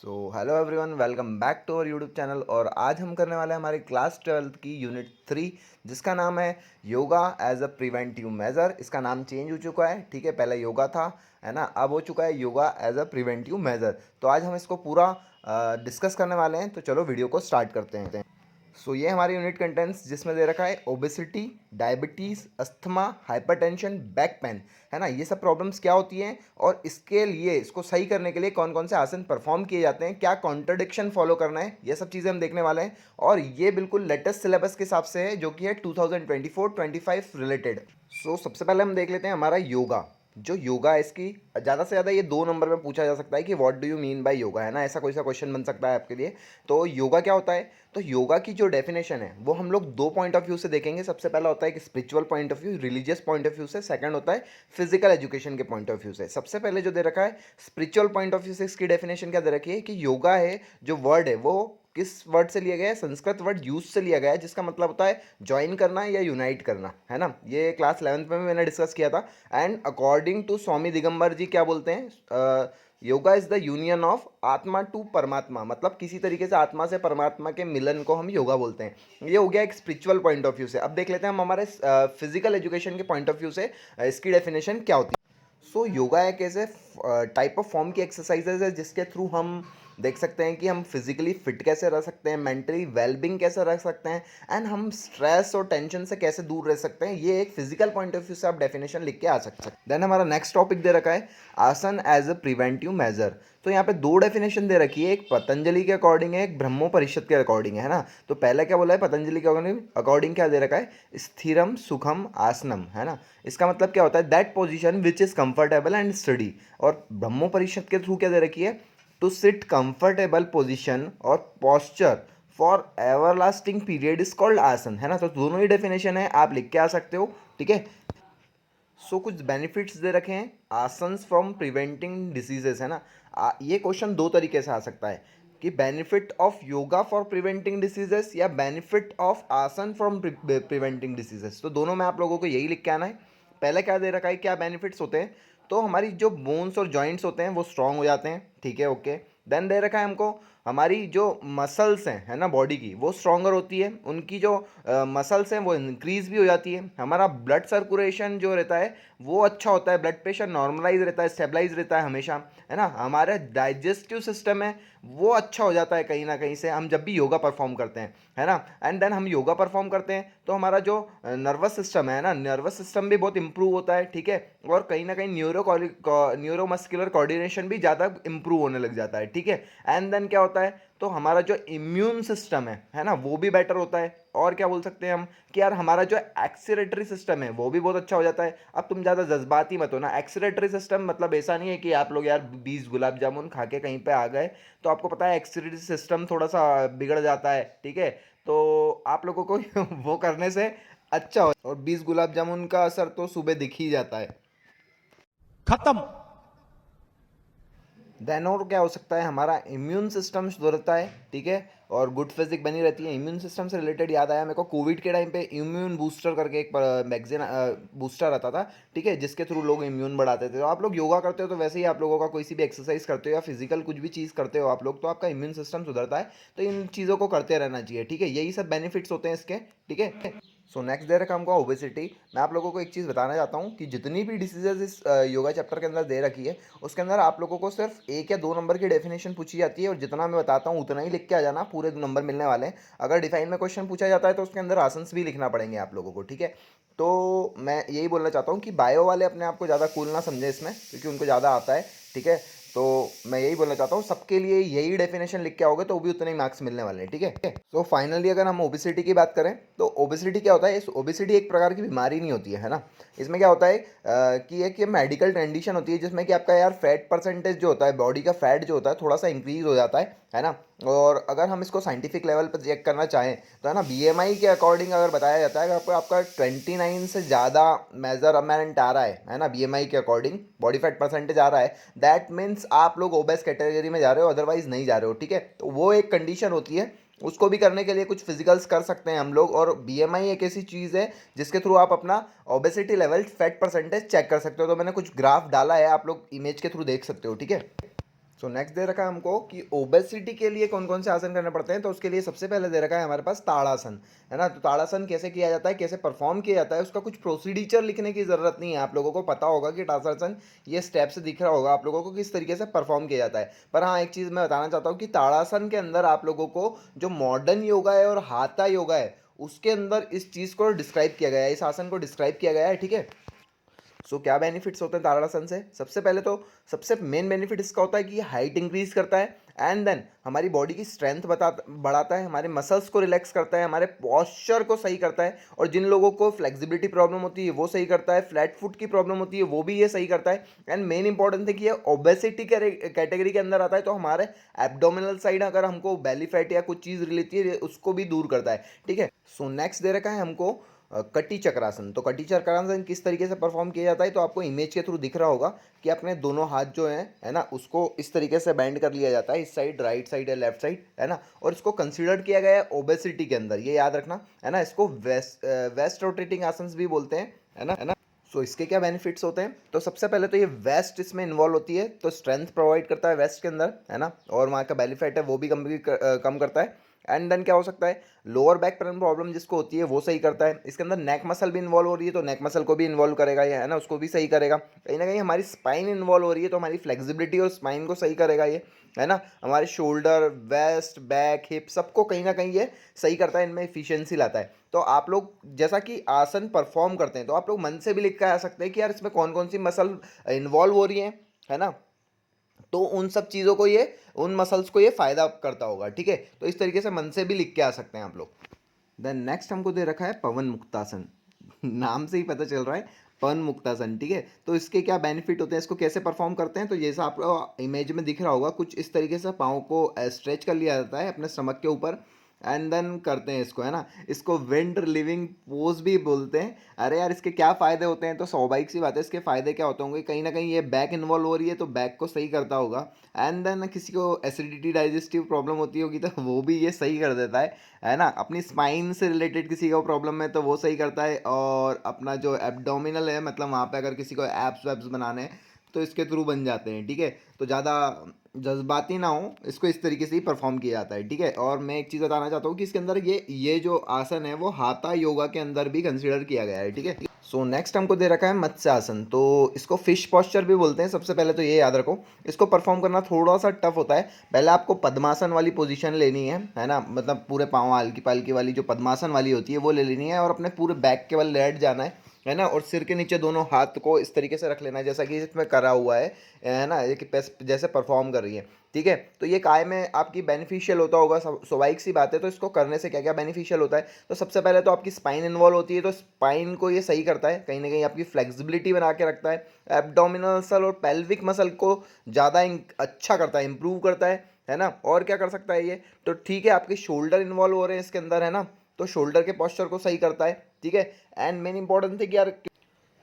Hello everyone, welcome back to our YouTube channel. और आज हम करने वाले हैं हमारी क्लास 12th की यूनिट 3, जिसका नाम है yoga as a preventive measure. इसका नाम चेंज हो चुका है, ठीक है। पहले योगा था, है ना, अब हो चुका है yoga as a preventive measure. तो आज हम इसको पूरा डिस्कस करने वाले हैं। तो चलो वीडियो को स्टार्ट करते हैं। ये हमारी यूनिट कंटेंट्स, जिसमें दे रखा है obesity, diabetes, asthma, hypertension, back pain, है ना। ये सब प्रॉब्लम्स क्या होती हैं और इसके लिए, इसको सही करने के लिए कौन कौन से आसन परफॉर्म किए जाते हैं, क्या कॉन्ट्रडिक्शन फॉलो करना है, ये सब चीज़ें हम देखने वाले हैं। और ये बिल्कुल लेटेस्ट सिलेबस के हिसाब से है, जो कि है 2024-25 रिलेटेड। सबसे पहले हम देख लेते हैं हमारा योगा। जो योगा है, इसकी ज़्यादा से ज़्यादा ये 2 नंबर में पूछा जा सकता है कि what do you mean by yoga, है ना। ऐसा कोई सा क्वेश्चन बन सकता है आपके लिए। तो योगा क्या होता है? तो योगा की जो डेफिनेशन है वो हम लोग 2 पॉइंट ऑफ व्यू से देखेंगे। सबसे पहला होता है कि spiritual point of view, religious point of view से। सेकंड होता है फिजिकल एजुकेशन के पॉइंट ऑफ व्यू से। सबसे पहले जो दे रखा है स्पिरिचुअल पॉइंट ऑफ व्यू से, इसकी डेफिनेशन क्या दे रखी है कि योगा है, जो वर्ड है वो किस वर्ड से लिया गया है? संस्कृत वर्ड यूज से लिया गया है, जिसका मतलब होता है ज्वाइन करना या यूनाइट करना, है ना। ये क्लास 11th में भी मैंने डिस्कस किया था। एंड अकॉर्डिंग टू स्वामी दिगंबर जी क्या बोलते हैं, yoga is the union of आत्मा टू परमात्मा। मतलब किसी तरीके से आत्मा से परमात्मा के मिलन को हम योगा बोलते हैं। ये हो गया एक स्पिरिचुअल पॉइंट ऑफ व्यू से। अब देख लेते हैं हम हमारे फिजिकल एजुकेशन के पॉइंट ऑफ व्यू से इसकी डेफिनेशन क्या होती है। योगा एक ऐसे टाइप ऑफ फॉर्म की एक्सरसाइजेज है, जिसके थ्रू हम देख सकते हैं कि हम फिजिकली फिट कैसे रह सकते हैं, मेंटली वेलबींग कैसे रह सकते हैं, एंड हम स्ट्रेस और टेंशन से कैसे दूर रह सकते हैं। ये एक फिजिकल पॉइंट ऑफ व्यू से आप डेफिनेशन लिख के आ सकते हैं। देन हमारा नेक्स्ट टॉपिक दे रखा है आसन एज अ प्रिवेंटिव मेजर। तो यहाँ पे 2 डेफिनेशन दे रखी है, एक पतंजलि के अकॉर्डिंग है, एक ब्रह्मो परिषद के अकॉर्डिंग है ना। तो पहले क्या बोला है पतंजलि के अकॉर्डिंग क्या दे रखा है? स्थिरम सुखम आसनम, है ना। इसका मतलब क्या होता है? That position which is comfortable and steady. और ब्रह्मो परिषद के थ्रू क्या दे रखी है? टू सिट कंफर्टेबल पोजीशन और posture for everlasting period is called asana, है ना। तो दोनों ही डेफिनेशन है, आप लिख के आ सकते हो, ठीक है। कुछ बेनिफिट्स दे रखे हैं आसन्स फ्रॉम प्रिवेंटिंग डिसीजेस, है ना। ये क्वेश्चन 2 तरीके से आ सकता है कि benefit of yoga for preventing diseases या बेनिफिट ऑफ आसन फ्रॉम प्रिवेंटिंग डिसीजेस। तो दोनों में आप लोगों को यही लिख के आना है। पहले क्या दे रखा है, क्या बेनिफिट्स होते हैं? तो हमारी जो बोन्स और जॉइंट्स होते हैं वो स्ट्रांग हो जाते हैं, ठीक है, ओके। देन दे रखा है हमको हमारी जो मसल्स हैं, है ना, बॉडी की, वो स्ट्रॉन्गर होती है। उनकी जो मसल्स हैं वो इंक्रीज भी हो जाती है। हमारा ब्लड सर्कुलेशन जो रहता है वो अच्छा होता है, ब्लड प्रेशर नॉर्मलाइज रहता है, स्टेबलाइज रहता है हमेशा, है ना। हमारा डाइजेस्टिव सिस्टम है वो अच्छा हो जाता है कहीं ना कहीं से, हम जब भी योगा परफॉर्म करते हैं, है ना। एंड देन हम योगा परफॉर्म करते हैं तो हमारा जो नर्वस सिस्टम है ना, नर्वस सिस्टम भी बहुत इंप्रूव होता है, ठीक है। और कहीं ना कहीं न्यूरोमस्कुलर कोऑर्डिनेशन भी ज़्यादा इंप्रूव होने लग जाता है, ठीक है। एंड देन क्या होता है? तो हमारा जो इम्यून सिस्टम है ना, वो भी बेटर होता है। और क्या बोल सकते हैं हम कि यार हमारा जो एक्सीलेटरी सिस्टम है वो भी बहुत अच्छा हो जाता है। अब तुम ज़्यादा जज्बाती मत हो ना। एक्सीलेटरी सिस्टम मतलब ऐसा नहीं है कि आप लोग यार 20 गुलाब जामुन खा के कहीं पे आ गए, तो आपको पता है एक्सीलेटरी सिस्टम थोड़ा सा बिगड़ जाता है, ठीक है। तो आप लोगों को वो करने से अच्छा हो। और 20 गुलाब जामुन का असर तो सुबह दिख ही जाता है। खत्म। देन और क्या हो सकता है? हमारा इम्यून सिस्टम सुधरता है, ठीक है। और गुड फिजिक बनी रहती है। इम्यून सिस्टम से रिलेटेड याद आया मेरे को, कोविड के टाइम पे इम्यून बूस्टर करके एक मैगजीन बूस्टर आता था, ठीक है, जिसके थ्रू लोग इम्यून बढ़ाते थे। तो आप लोग योगा करते हो तो वैसे ही आप लोगों का कोई सी भी एक्सरसाइज करते हो या फिजिकल कुछ भी चीज़ करते हो आप लोग, तो आपका इम्यून सिस्टम सुधरता है। तो इन चीज़ों को करते रहना चाहिए, ठीक है। यही सब बेनिफिट्स होते हैं इसके, ठीक है। नेक्स्ट दे रखा हमको ओबेसिटी। मैं आप लोगों को एक चीज़ बताना चाहता हूँ कि जितनी भी डिसीजेज इस योगा चैप्टर के अंदर दे रखी है, उसके अंदर आप लोगों को सिर्फ 1 या 2 नंबर की डेफिनेशन पूछी जाती है, और जितना मैं बताता हूँ उतना ही लिख के आ जाना, पूरे नंबर मिलने वाले हैं। अगर डिफाइन में क्वेश्चन पूछा जाता है तो उसके अंदर आंसर्स भी लिखना पड़ेंगे आप लोगों को, ठीक है। तो मैं यही बोलना चाहता हूँ कि बायो वाले अपने आप को ज़्यादा कूल ना समझे इसमें, क्योंकि उनको ज़्यादा आता है, ठीक है। तो मैं यही बोलना चाहता हूँ, सबके लिए यही डेफिनेशन लिख के आओगे तो भी उतने ही मार्क्स मिलने वाले हैं, ठीक है। फाइनली अगर हम ओबेसिटी की बात करें तो ओबेसिटी क्या होता है? इस ओबेसिटी एक प्रकार की बीमारी नहीं होती है ना। इसमें क्या होता है कि एक ये मेडिकल कंडीशन होती है, जिसमें कि आपका यार फैट परसेंटेज जो होता है, बॉडी का फैट जो होता है थोड़ा सा इंक्रीज हो जाता है ना। और अगर हम इसको साइंटिफिक लेवल पर चेक करना चाहें तो, है ना, बीएमआई के अकॉर्डिंग अगर बताया जाता है कि आपको आपका 29 से ज़्यादा मेजरमेंट आ रहा है ना, बीएमआई के अकॉर्डिंग बॉडी फैट परसेंटेज आ रहा है, दैट मीन्स आप लोग ओबेस कैटेगरी में जा रहे हो, अदरवाइज नहीं जा रहे हो, ठीक है। तो वो एक कंडीशन होती है, उसको भी करने के लिए कुछ फिजिकल्स कर सकते हैं हम लोग। और बीएमआई एक ऐसी चीज़ है जिसके थ्रू आप अपना obesity level, fat percentage check कर सकते हो। तो मैंने कुछ ग्राफ डाला है, आप लोग इमेज के थ्रू देख सकते हो, ठीक है। सो नेक्स्ट दे रखा है हमको कि ओबेसिटी के लिए कौन कौन से आसन करने पड़ते हैं। तो उसके लिए सबसे पहले दे रखा है हमारे पास ताड़ासन, है ना। तो ताड़ासन कैसे किया जाता है, कैसे परफॉर्म किया जाता है, उसका कुछ प्रोसीजर लिखने की ज़रूरत नहीं है। आप लोगों को पता होगा कि ताड़ासन ये स्टेप से दिख रहा होगा आप लोगों को किस तरीके से परफॉर्म किया जाता है। पर हाँ, एक चीज़ मैं बताना चाहता हूँ कि ताड़ासन के अंदर आप लोगों को जो मॉडर्न योगा है और हाथा योगा है उसके अंदर इस चीज़ को डिस्क्राइब किया गया है, इस आसन को डिस्क्राइब किया गया है, ठीक है। क्या बेनिफिट्स होते हैं ताड़ासन से। सबसे पहले तो सबसे मेन बेनिफिट इसका होता है कि ये हाइट इंक्रीज करता है एंड देन हमारी बॉडी की स्ट्रेंथ बढ़ाता है, हमारे मसल्स को रिलैक्स करता है, हमारे पॉस्चर को सही करता है, और जिन लोगों को फ्लेक्सिबिलिटी प्रॉब्लम होती है वो सही करता है, फ्लैट फुट की प्रॉब्लम होती है वो भी ये सही करता है। एंड मेन इंपॉर्टेंट है कि ये ओबेसिटी कैटेगरी के अंदर आता है, तो हमारे एब्डोमिनल साइड अगर हमको बेली फैट या कुछ चीज़ रिलेती है उसको भी दूर करता है, ठीक है। नेक्स्ट दे रखा है हमको कटी चक्रासन। तो कटी चक्रासन किस तरीके से परफॉर्म किया जाता है, तो आपको इमेज के थ्रू दिख रहा होगा कि अपने दोनों हाथ जो हैं, है ना, उसको इस तरीके से बैंड कर लिया जाता है, इस साइड राइट साइड या लेफ्ट साइड, है ना। और इसको कंसीडर किया गया है ओबेसिटी के अंदर, ये याद रखना, है ना। इसको वेस्ट रोटेटिंग आसन भी बोलते हैं, है ना। इसके क्या बेनिफिट्स होते हैं, तो सबसे पहले तो ये वेस्ट इसमें इन्वॉल्व होती है, तो स्ट्रेंथ प्रोवाइड करता है वेस्ट के अंदर, है ना। और वहाँ का बेली फैट है वो भी कम करता है। एंड देन क्या हो सकता है, लोअर बैक प्रॉब्लम जिसको होती है वो सही करता है। इसके अंदर नेक मसल भी इन्वॉल्व हो रही है, तो नेक मसल को भी इन्वॉल्व करेगा ये, है ना, उसको भी सही करेगा। कहीं ना कहीं हमारी स्पाइन इन्वॉल्व हो रही है, तो हमारी फ्लेक्सिबिलिटी और स्पाइन को सही करेगा ये, है ना। हमारे शोल्डर, वेस्ट, बैक, हिप सबको कहीं ना कहीं ये सही करता है, इनमें इफिशियंसी लाता है। तो आप लोग जैसा कि आसन परफॉर्म करते हैं तो आप लोग मन से भी लिख कर आ सकते हैं कि यार इसमें कौन कौन सी मसल इन्वॉल्व हो रही हैं, है ना। तो उन सब चीज़ों को ये, उन मसल्स को ये फ़ायदा करता होगा, ठीक है। तो इस तरीके से मन से भी लिख के आ सकते हैं आप लोग। देन नेक्स्ट हमको दे रखा है पवन मुक्तासन। नाम से ही पता चल रहा है पवन मुक्तासन, ठीक है। तो इसके क्या बेनिफिट होते हैं, इसको कैसे परफॉर्म करते हैं, तो जैसा आप लोग इमेज में दिख रहा होगा कुछ इस तरीके से पाँव को स्ट्रेच कर लिया जाता है अपने स्टमक के ऊपर, एंड देन करते हैं इसको, है ना। इसको विंड लिविंग पोज भी बोलते हैं। अरे यार इसके क्या फ़ायदे होते हैं, तो स्वाभाविक सी बात है इसके फ़ायदे क्या होते होंगे, कहीं ना कहीं ये बैक इन्वॉल्व हो रही है तो बैक को सही करता होगा। एंड देन किसी को एसिडिटी डाइजेस्टिव प्रॉब्लम होती होगी तो वो भी ये सही कर देता है ना। अपनी स्पाइन से रिलेटेड किसी को प्रॉब्लम है तो वो सही करता है, और अपना जो एब्डोमिनल है, मतलब वहाँ पे अगर किसी को एब्स वैब्स बनाने हैं तो इसके थ्रू बन जाते हैं, ठीक है। तो ज़्यादा जज्बाती ना हो, इसको इस तरीके से ही परफॉर्म किया जाता है, ठीक है। और मैं एक चीज़ बताना चाहता हूँ कि इसके अंदर ये जो आसन है वो हाथा योगा के अंदर भी कंसिडर किया गया है, ठीक है। नेक्स्ट हमको दे रखा है मत्स्य आसन। तो इसको फिश पॉस्चर भी बोलते हैं। सबसे पहले तो ये याद रखो, इसको परफॉर्म करना थोड़ा सा टफ होता है। पहले आपको पद्मासन वाली पोजीशन लेनी है ना, मतलब पूरे पाँव हल्की पालकी वाली जो पद्मासन वाली होती है वो ले लेनी है, और अपने पूरे बैक के बल लेट जाना है ना। और सिर के नीचे दोनों हाथ को इस तरीके से रख लेना है जैसा कि इसमें करा हुआ है ना, ये कि जैसे परफॉर्म कर रही है, ठीक है। तो ये काय में आपकी बेनिफिशियल होता होगा, स्वाभाविक सी बात है। तो इसको करने से क्या क्या बेनिफिशियल होता है, तो सबसे पहले तो आपकी स्पाइन इन्वॉल्व होती है, तो स्पाइन को ये सही करता है, कहीं ना कहीं आपकी फ्लेक्सिबिलिटी बना के रखता है, एब्डोमिनल मसल और पेल्विक मसल को ज़्यादा अच्छा करता है, इंप्रूव करता है ना। और क्या कर सकता है ये, तो ठीक है, आपके शोल्डर इन्वॉल्व हो रहे हैं इसके अंदर, है ना, तो शोल्डर के पोस्चर को सही करता है, ठीक है। एंड मेन इंपॉर्टेंट थी कि यार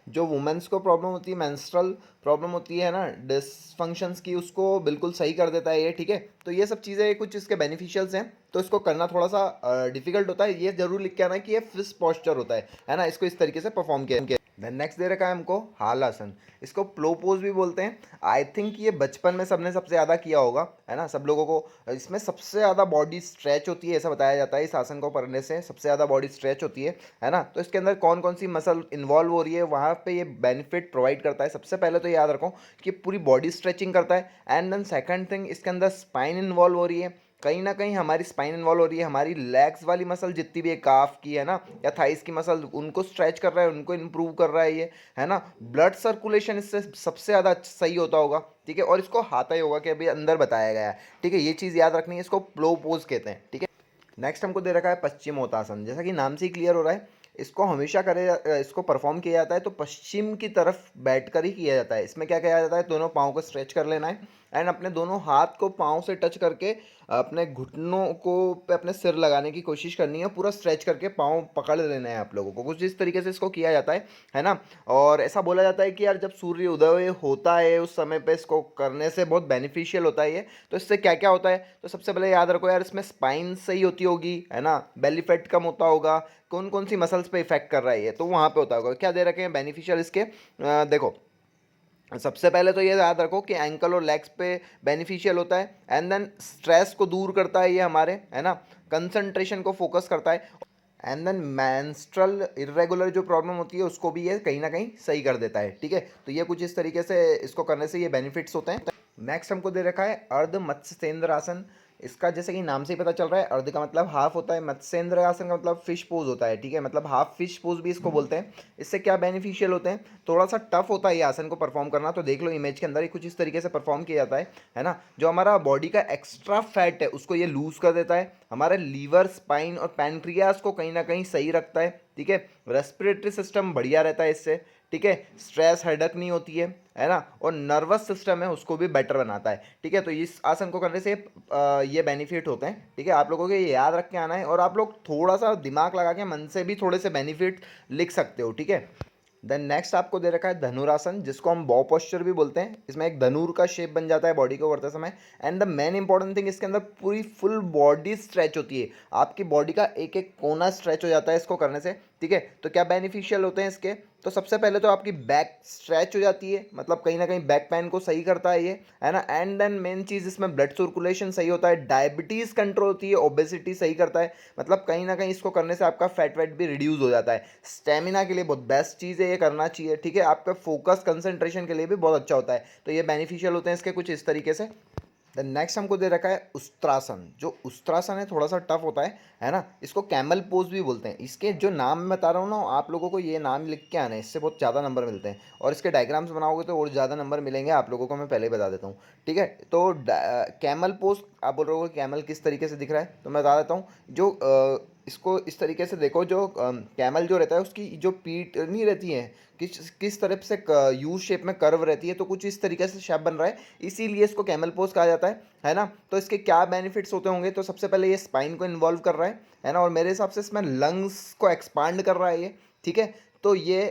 जो वुमेन्स को प्रॉब्लम होती है, मेंस्ट्रुअल प्रॉब्लम होती है ना, डिसफंक्शंस की, उसको बिल्कुल सही कर देता है ये, ठीक है। तो ये सब चीज़ें कुछ इसके बेनिफिशियल्स हैं, तो इसको करना थोड़ा सा डिफिकल्ट होता है। ये जरूर लिख के आना कि ये फिश पॉस्चर होता है ना, इसको इस तरीके से परफॉर्म किया। देन नेक्स्ट दे रखा है हमको हालासन। इसको प्लो पोज भी बोलते हैं। आई थिंक ये बचपन में सबने सबसे ज़्यादा किया होगा, है ना, सब लोगों को। इसमें सबसे ज़्यादा बॉडी स्ट्रेच होती है ऐसा बताया जाता है, इस आसन को करने से सबसे ज़्यादा बॉडी स्ट्रेच होती है ना। तो इसके अंदर कौन कौन सी मसल इन्वॉल्व हो रही है वहाँ पे ये बेनिफिट प्रोवाइड करता है। सबसे पहले तो याद रखो कि पूरी बॉडी स्ट्रेचिंग करता है, एंड देन सेकंड थिंग इसके अंदर स्पाइन इन्वॉल्व हो रही है, कहीं ना कहीं हमारी स्पाइन इन्वॉल्व हो रही है, हमारी लेग्स वाली मसल जितनी भी है, काफ की, है ना, या थाइस की मसल, उनको स्ट्रेच कर रहा है, उनको इंप्रूव कर रहा है ये, है ना। ब्लड सर्कुलेशन इससे सबसे ज़्यादा सही होता होगा, ठीक है। और इसको हाथा योगा के अभी अंदर बताया गया है, ठीक है। ये चीज़ याद रखनी है, इसको प्लो पोज कहते हैं, ठीक है। नेक्स्ट हमको दे रखा है पश्चिमोत्तासन। जैसा कि नाम से ही क्लियर हो रहा है, इसको हमेशा इसको परफॉर्म किया जाता है तो पश्चिम की तरफ बैठकर ही किया जाता है। इसमें क्या किया जाता है, दोनों पाँव को स्ट्रेच कर लेना है, एंड अपने दोनों हाथ को पाँव से टच करके अपने घुटनों को पे अपने सिर लगाने की कोशिश करनी है, पूरा स्ट्रेच करके पाँव पकड़ लेना है आप लोगों को। कुछ इस तरीके से इसको किया जाता है ना। और ऐसा बोला जाता है कि यार जब सूर्य उदय होता है उस समय पे इसको करने से बहुत बेनिफिशियल होता है ये। तो इससे क्या क्या होता है, तो सबसे पहले याद रखो यार, इसमें स्पाइन सही होती होगी, है ना, बेली फैट कम होता होगा, कौन कौन सी मसल्स पे इफेक्ट कर रहा है ये, तो वहाँ पे होता होगा। क्या दे रखे हैं बेनिफिशियल इसके, देखो सबसे पहले तो ये याद रखो कि एंकल और लेग्स पे बेनिफिशियल होता है, एंड देन स्ट्रेस को दूर करता है ये हमारे, है ना, कंसंट्रेशन को फोकस करता है, एंड देन मेंस्ट्रुअल इरेगुलर जो प्रॉब्लम होती है उसको भी ये कहीं ना कहीं सही कर देता है, ठीक है। तो ये कुछ इस तरीके से इसको करने से ये बेनिफिट्स होते हैं। नेक्स्ट हमको दे रखा है अर्ध मत्स्येंद्र आसन। इसका जैसे कि नाम से ही पता चल रहा है, अर्ध का मतलब हाफ होता है, मत्स्येंद्र आसन का मतलब फिश पोज होता है, ठीक है, मतलब हाफ फिश पोज भी इसको बोलते हैं। इससे क्या बेनिफिशियल होते हैं, थोड़ा सा टफ होता है ये आसन को परफॉर्म करना, तो देख लो इमेज के अंदर ही कुछ इस तरीके से परफॉर्म किया जाता है ना। जो हमारा बॉडी का एक्स्ट्रा फैट है उसको ये लूज कर देता है, हमारे लीवर, स्पाइन और पैनक्रियास को कहीं ना कहीं सही रखता है, ठीक है। रेस्पिरेटरी सिस्टम बढ़िया रहता है इससे, ठीक है। स्ट्रेस हेडक नहीं होती है ना, और नर्वस सिस्टम है उसको भी बेटर बनाता है, ठीक है। तो इस आसन को करने से ये बेनिफिट होते हैं, ठीक है। आप लोगों को ये याद रख के आना है, और आप लोग थोड़ा सा दिमाग लगा के मन से भी थोड़े से बेनिफिट लिख सकते हो, ठीक है। देन नेक्स्ट आपको दे रखा है धनुरासन, जिसको हम बॉ पोस्चर भी बोलते हैं। इसमें एक धनुर का शेप बन जाता है बॉडी को करते समय, and the main important thing इसके अंदर पूरी फुल बॉडी स्ट्रेच होती है, आपकी बॉडी का एक एक कोना स्ट्रेच हो जाता है इसको करने से, ठीक है। तो क्या बेनिफिशियल होते हैं इसके, तो सबसे पहले तो आपकी बैक स्ट्रेच हो जाती है, मतलब कहीं ना कहीं बैक पेन को सही करता है ये, है ना। एंड देन मेन चीज़ इसमें ब्लड सर्कुलेशन सही होता है, डायबिटीज़ कंट्रोल होती है, ओबेसिटी सही करता है, मतलब कहीं ना कहीं इसको करने से आपका फैट वेट भी रिड्यूस हो जाता है। स्टेमिना के लिए बहुत बेस्ट चीज़ है, ये करना चाहिए, ठीक है। आपका फोकस कंसंट्रेशन के लिए भी बहुत अच्छा होता है, तो ये बेनिफिशियल होते हैं इसके कुछ इस तरीके से। देन नेक्स्ट हमको दे रखा है उस्त्रासन। जो उस्त्रासन है थोड़ा सा टफ होता है ना। इसको कैमल पोज भी बोलते हैं। इसके जो नाम मैं बता रहा हूँ ना, आप लोगों को ये नाम लिख के आना है, इससे बहुत ज़्यादा नंबर मिलते हैं, और इसके डायग्राम्स बनाओगे तो और ज़्यादा नंबर मिलेंगे आप लोगों को, मैं पहले ही बता देता हूँ, ठीक है। तो कैमल पोज, आप बोल रहे हो कैमल किस तरीके से दिख रहा है, तो मैं बता देता हूँ। जो इसको इस तरीके से देखो, जो कैमल जो रहता है उसकी जो पीठ नहीं रहती है, किस तरफ से यू शेप में कर्व रहती है, तो कुछ इस तरीके से शेप बन रहा है, इसीलिए इसको कैमल पोज कहा जाता है ना। तो इसके क्या बेनिफिट्स होते होंगे, तो सबसे पहले ये स्पाइन को इन्वॉल्व कर रहा है ना, और मेरे हिसाब से इसमें लंग्स को एक्सपांड कर रहा है ये, ठीक है। तो ये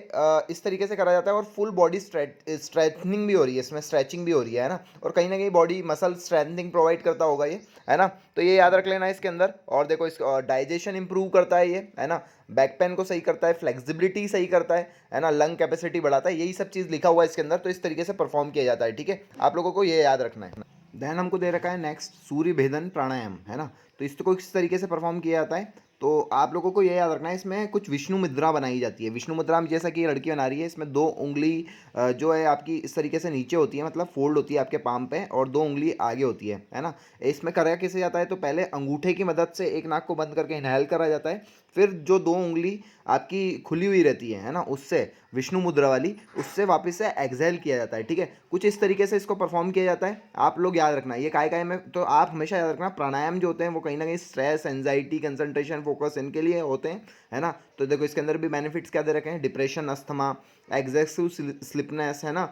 इस तरीके से करा जाता है, और फुल बॉडी स्ट्रेचनिंग भी हो रही है इसमें, स्ट्रेचिंग भी हो रही है ना, और कहीं ना कहीं बॉडी मसल स्ट्रेंथनिंग प्रोवाइड करता होगा ये, है ना। तो ये याद रख लेना इसके अंदर। और देखो इस डाइजेशन इंप्रूव करता है ये, है ना, बैक पेन को सही करता है, फ्लेक्सिबिलिटी सही करता है ना, लंग कैपेसिटी बढ़ाता है, यही सब चीज़ लिखा हुआ है इसके अंदर, तो इस तरीके से परफॉर्म किया जाता है, ठीक है। आप लोगों को ये याद रखना है। देन हमको दे रखा है नेक्स्ट सूर्य भेदन प्राणायाम, है ना। तो इसको किस तरीके से परफॉर्म किया जाता है, तो आप लोगों को ये याद रखना है, इसमें कुछ विष्णु मुद्रा बनाई जाती है। विष्णु मुद्रा में जैसा कि ये लड़की बना रही है, इसमें दो उंगली जो है आपकी इस तरीके से नीचे होती है, मतलब फोल्ड होती है आपके पाम पे, और दो उंगली आगे होती है ना। इसमें करा कैसे जाता है, तो पहले अंगूठे की मदद से एक नाक को बंद करके इनहेल करा जाता है, फिर जो दो उंगली आपकी खुली हुई रहती है ना, उससे विष्णु मुद्रा वाली, उससे वापस से एक्सहेल किया जाता है, ठीक है। कुछ इस तरीके से इसको परफॉर्म किया जाता है, आप लोग याद रखना ये काय काय में। तो आप हमेशा याद रखना प्राणायाम जो होते हैं वो कहीं ना कहीं स्ट्रेस, एंजाइटी, कंसंट्रेशन, फोकस इनके लिए होते हैं, है ना। तो देखो इसके अंदर भी बेनिफिट्स क्या दे रखे हैं, डिप्रेशन, अस्थमा, एग्जेसिव स्लिपनेस, है ना,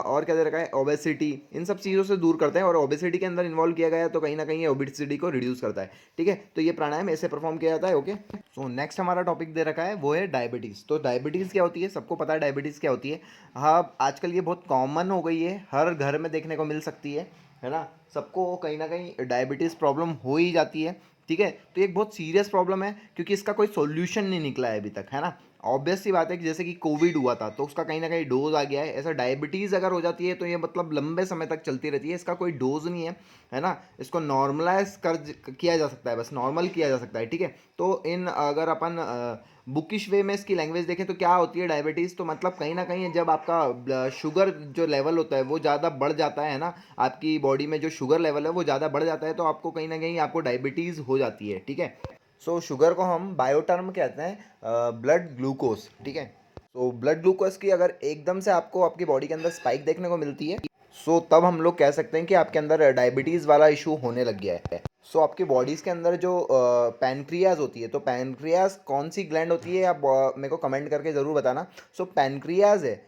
और क्या दे रखा है, ओबेसिटी, इन सब चीज़ों से दूर करते हैं, और ओबेसिटी के अंदर इन्वॉल्व किया गया है तो कहीं ना कहीं ये ओबेसिटी को रिड्यूस करता है, ठीक है। तो ये प्राणायाम ऐसे परफॉर्म किया जाता है, ओके। सो नेक्स्ट हमारा टॉपिक दे रखा है वो है डायबिटीज़। तो डायबिटीज़ क्या होती है, सबको पता है डायबिटीज़ क्या होती है। हाँ, आजकल ये बहुत कॉमन हो गई है, हर घर में देखने को मिल सकती है ना। सबको कहीं ना कहीं डायबिटीज़ प्रॉब्लम हो ही जाती है, ठीक है। तो ये एक बहुत सीरियस प्रॉब्लम है, क्योंकि इसका कोई सॉल्यूशन नहीं निकला है अभी तक, है ना। ऑब्वियस सी बात है कि जैसे कि कोविड हुआ था तो उसका कहीं ना कहीं डोज आ गया है, ऐसा डायबिटीज़ अगर हो जाती है तो ये मतलब लंबे समय तक चलती रहती है, इसका कोई डोज नहीं है ना। इसको नॉर्मलाइज कर किया जा सकता है, बस नॉर्मल किया जा सकता है, ठीक है। तो इन अगर अपन बुकिश वे में इसकी लैंग्वेज देखें तो क्या होती है डायबिटीज़, तो मतलब कहीं ना कहीं जब आपका शुगर जो लेवल होता है वो ज़्यादा बढ़ जाता है ना, आपकी बॉडी में जो शुगर लेवल है वो ज़्यादा बढ़ जाता है, तो आपको कहीं ना कहीं आपको डायबिटीज़ हो जाती है, ठीक है। सो शुगर को हम बायोटर्म कहते हैं ब्लड ग्लूकोज, ठीक है। सो ब्लड ग्लूकोज की अगर एकदम से आपको आपकी बॉडी के अंदर स्पाइक देखने को मिलती है, सो तब हम लोग कह सकते हैं कि आपके अंदर डायबिटीज़ वाला इशू होने लग गया है। सो आपकी बॉडीज़ के अंदर जो पैनक्रियाज होती है, तो पैनक्रियाज कौन सी ग्लैंड होती है, आप मेरे को कमेंट करके ज़रूर बताना। सो पैनक्रियाज है,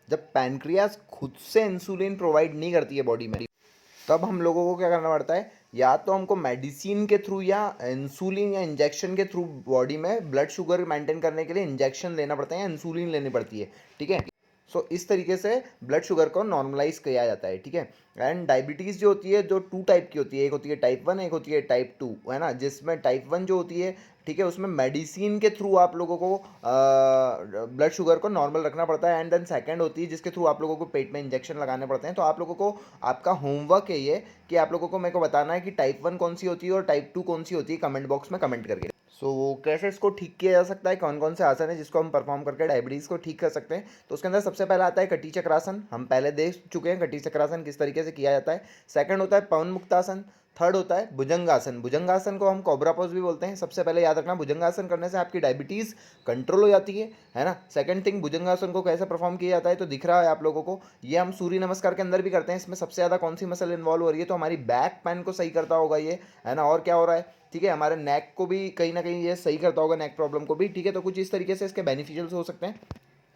जब पैनक्रियाज खुद से इंसुलिन प्रोवाइड नहीं करती है बॉडी में, तब हम लोगों को क्या करना पड़ता है, या तो हमको मेडिसिन के थ्रू या इंसुलिन या इंजेक्शन के थ्रू बॉडी में ब्लड शुगर मेंटेन करने के लिए इंजेक्शन लेना पड़ता है या इंसुलिन लेनी पड़ती है, ठीक है। सो इस तरीके से ब्लड शुगर को नॉर्मलाइज किया जाता है, ठीक है। एंड डायबिटीज़ जो होती है, जो 2 टाइप की होती है, एक होती है टाइप 1, एक होती है टाइप 2, है ना। जिसमें टाइप 1 जो होती है, ठीक है, उसमें मेडिसिन के थ्रू आप लोगों को ब्लड शुगर को नॉर्मल रखना पड़ता है। एंड देन सेकंड होती है जिसके थ्रू आप लोगों को पेट में इंजेक्शन लगाने पड़ते हैं। तो आप लोगों को, आपका होमवर्क है ये कि आप लोगों को मेरे को बताना है कि टाइप 1 कौन सी होती है और टाइप 2 कौन सी होती है, कमेंट बॉक्स में कमेंट करके। सो कैसे इसको ठीक किया जा सकता है, कौन कौन से आसन है जिसको हम परफॉर्म करके डायबिटीज़ को ठीक कर सकते हैं। तो उसके अंदर सबसे पहला आता है कटी चक्रासन। हम पहले देख चुके हैं कटी चक्रासन किस तरीके से किया जाता है। सेकंड होता है पवन मुक्तासन। थर्ड होता है भुजंगासन। भुजंगासन को हम कोबरा पोज भी बोलते हैं। सबसे पहले याद रखना, भुजंगासन करने से आपकी डायबिटीज़ कंट्रोल हो जाती है ना। सेकंड थिंग, भुजंगासन को कैसे परफॉर्म किया जाता है तो दिख रहा है आप लोगों को, ये हम सूर्य नमस्कार के अंदर भी करते हैं। इसमें सबसे ज़्यादा कौन सी मसल इन्वॉल्व हो रही है, तो हमारी बैक पेन को सही करता होगा ये, है ना। और क्या हो रहा है, ठीक है, हमारे नेक को भी कहीं ना कहीं ये सही करता होगा, नेक प्रॉब्लम को भी, ठीक है। तो कुछ इस तरीके से इसके बेनिफिशियल्स हो सकते हैं।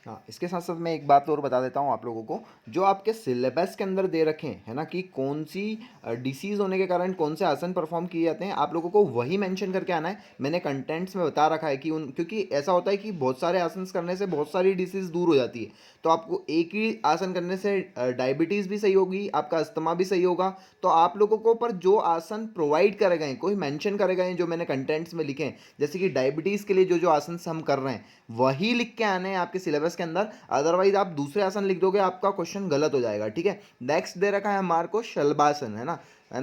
हाँ, इसके साथ साथ मैं एक बात और बता देता हूँ आप लोगों को, जो आपके सिलेबस के अंदर दे रखे हैं, है ना, कि कौन सी डिसीज़ होने के कारण कौन से आसन परफॉर्म किए जाते हैं, आप लोगों को वही मेंशन करके आना है। मैंने कंटेंट्स में बता रखा है कि क्योंकि ऐसा होता है कि बहुत सारे आसन करने से बहुत सारी डिसीज़ दूर हो जाती है। तो आपको एक ही आसन करने से डायबिटीज़ भी सही होगी, आपका अस्थमा भी सही होगा। तो आप लोगों को पर जो आसन प्रोवाइड करे गए, कोई मेंशन करे गए जो मैंने कंटेंट्स में लिखे हैं, जैसे कि डायबिटीज़ के लिए जो जो आसन हम कर रहे हैं वही लिख के आने हैं आपके सिलेबस के अंदर। अदरवाइज आप दूसरे आसन लिख दोगे, आपका क्वेश्चन गलत हो जाएगा, ठीक है। नेक्स्ट दे रखा है हमारे को शलभासन, है ना।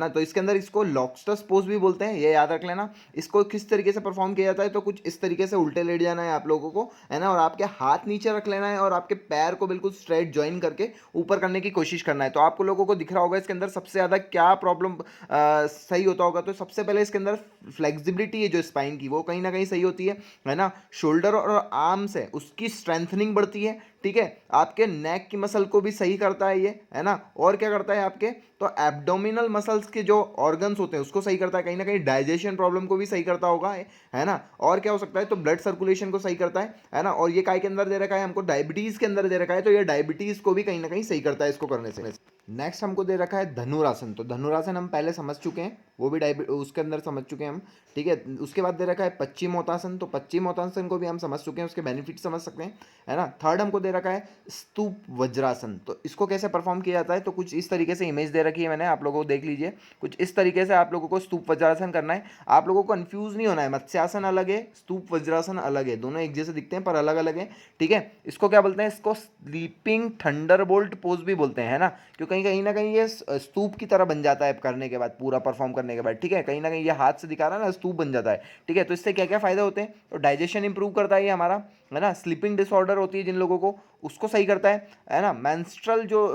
तो इसके अंदर इसको लॉबस्टर पोज भी बोलते हैं, ये याद रख लेना। इसको किस तरीके से परफॉर्म किया जाता है, तो कुछ इस तरीके से उल्टे लेट जाना है आप लोगों को, है ना। और आपके हाथ नीचे रख लेना है और आपके पैर को बिल्कुल स्ट्रेट ज्वाइन करके ऊपर करने की कोशिश करना है। तो आपको लोगों को दिख रहा होगा इसके अंदर सबसे ज़्यादा क्या प्रॉब्लम सही होता होगा। तो सबसे पहले इसके अंदर फ्लेक्सिबिलिटी है जो स्पाइन की, वो कहीं ना कहीं सही होती है ना। शोल्डर और आर्म्स है उसकी स्ट्रेंथनिंग बढ़ती है, ठीक है। आपके नेक की मसल को भी सही करता है ये, है ना। और क्या करता है आपके, तो एब्डोमिनल मसल्स के जो ऑर्गन्स होते हैं उसको सही करता है, कहीं ना कहीं डाइजेशन प्रॉब्लम को भी सही करता होगा, है ना। और क्या हो सकता है, तो ब्लड सर्कुलेशन को सही करता है ना। और ये काय के अंदर दे रखा है हमको, डायबिटीज़ के अंदर दे रखा है, तो ये डायबिटीज़ को भी कहीं ना कहीं सही करता है इसको करने से। नेक्स्ट हमको दे रखा है धनुरासन। तो धनुरासन हम पहले समझ चुके हैं, वो भी उसके अंदर समझ चुके हैं हम, ठीक है। उसके बाद दे रखा है पश्चिमोत्तासन। तो पश्चिमोत्तासन को भी हम समझ चुके हैं, उसके बेनिफिट समझ सकते हैं, है ना। थर्ड हमको दे रखा है स्तूप वज्रासन। तो इसको कैसे परफॉर्म किया जाता है, तो कुछ इस तरीके से इमेज दे रखी है मैंने, आप लोगों को देख लीजिए। कुछ इस तरीके से आप लोगों को स्तूप वज्रासन करना है। आप लोगों को कंफ्यूज नहीं होना है, मत्स्यासन अलग है, स्तूप वज्रासन अलग है, दोनों एक जैसे दिखते हैं पर अलग अलग है, ठीक है। इसको क्या बोलते हैं, इसको स्लीपिंग थंडरबोल्ट पोज भी बोलते हैं, है ना। क्योंकि कहीं ना कहीं ये स्तूप की तरह बन जाता है करने के बाद, पूरा परफॉर्म करने के बाद, ठीक है। कहीं ना कहीं ये हाथ से दिखा रहा है ना, स्तूप बन जाता है, ठीक है। तो इससे क्या क्या फायदे होते हैं, तो डाइजेशन इंप्रूव करता है ये हमारा, है ना। स्लीपिंग डिसऑर्डर होती है जिन लोगों को, उसको सही करता है ना। मेंस्ट्रुअल जो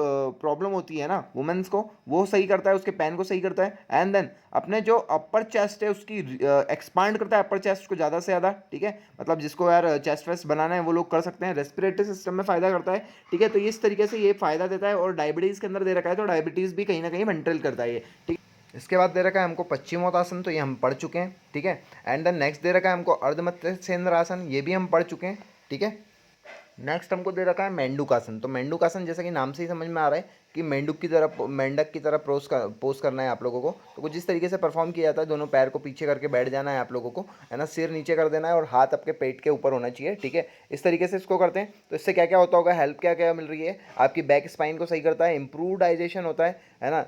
प्रॉब्लम होती है ना वुमेन्स को, वो सही करता है, उसके पेन को सही करता है। एंड देन अपने जो अपर चेस्ट है उसकी एक्सपांड करता है, अपर चेस्ट को ज़्यादा से ज़्यादा, ठीक है। मतलब जिसको यार चेस्ट वेस्ट बनाना है वो लोग कर सकते हैं। रेस्पिरेटरी सिस्टम में फ़ायदा करता है, ठीक है। तो इस तरीके से ये फ़ायदा देता है। और डायबिटीज़ के अंदर दे रखा है, तो डायबिटीज़ भी कहीं ना कहीं कंट्रोल करता है ये, ठीक। इसके बाद दे रखा है हमको पश्चिमोत्तासन, तो ये हम पढ़ चुके हैं, ठीक है। एंड देन नेक्स्ट दे रखा है हमको अर्धमत्स्येंद्रासन, ये भी हम पढ़ चुके हैं, ठीक है। नेक्स्ट हमको दे रखा है मेंडूकासन। तो मेंडूकासन जैसा कि नाम से ही समझ में आ रहा है कि मेंढक की तरह पोज करना है आप लोगों को। तो कुछ इस तरीके से परफॉर्म किया जाता है, दोनों पैर को पीछे करके बैठ जाना है आप लोगों को, है ना। सिर नीचे कर देना है और हाथ आपके पेट के ऊपर होना चाहिए, ठीक है। इस तरीके से इसको करते हैं। तो इससे क्या क्या होता होगा, हेल्प क्या क्या मिल रही है, आपकी बैक स्पाइन को सही करता है, इंप्रूव डाइजेशन होता है ना।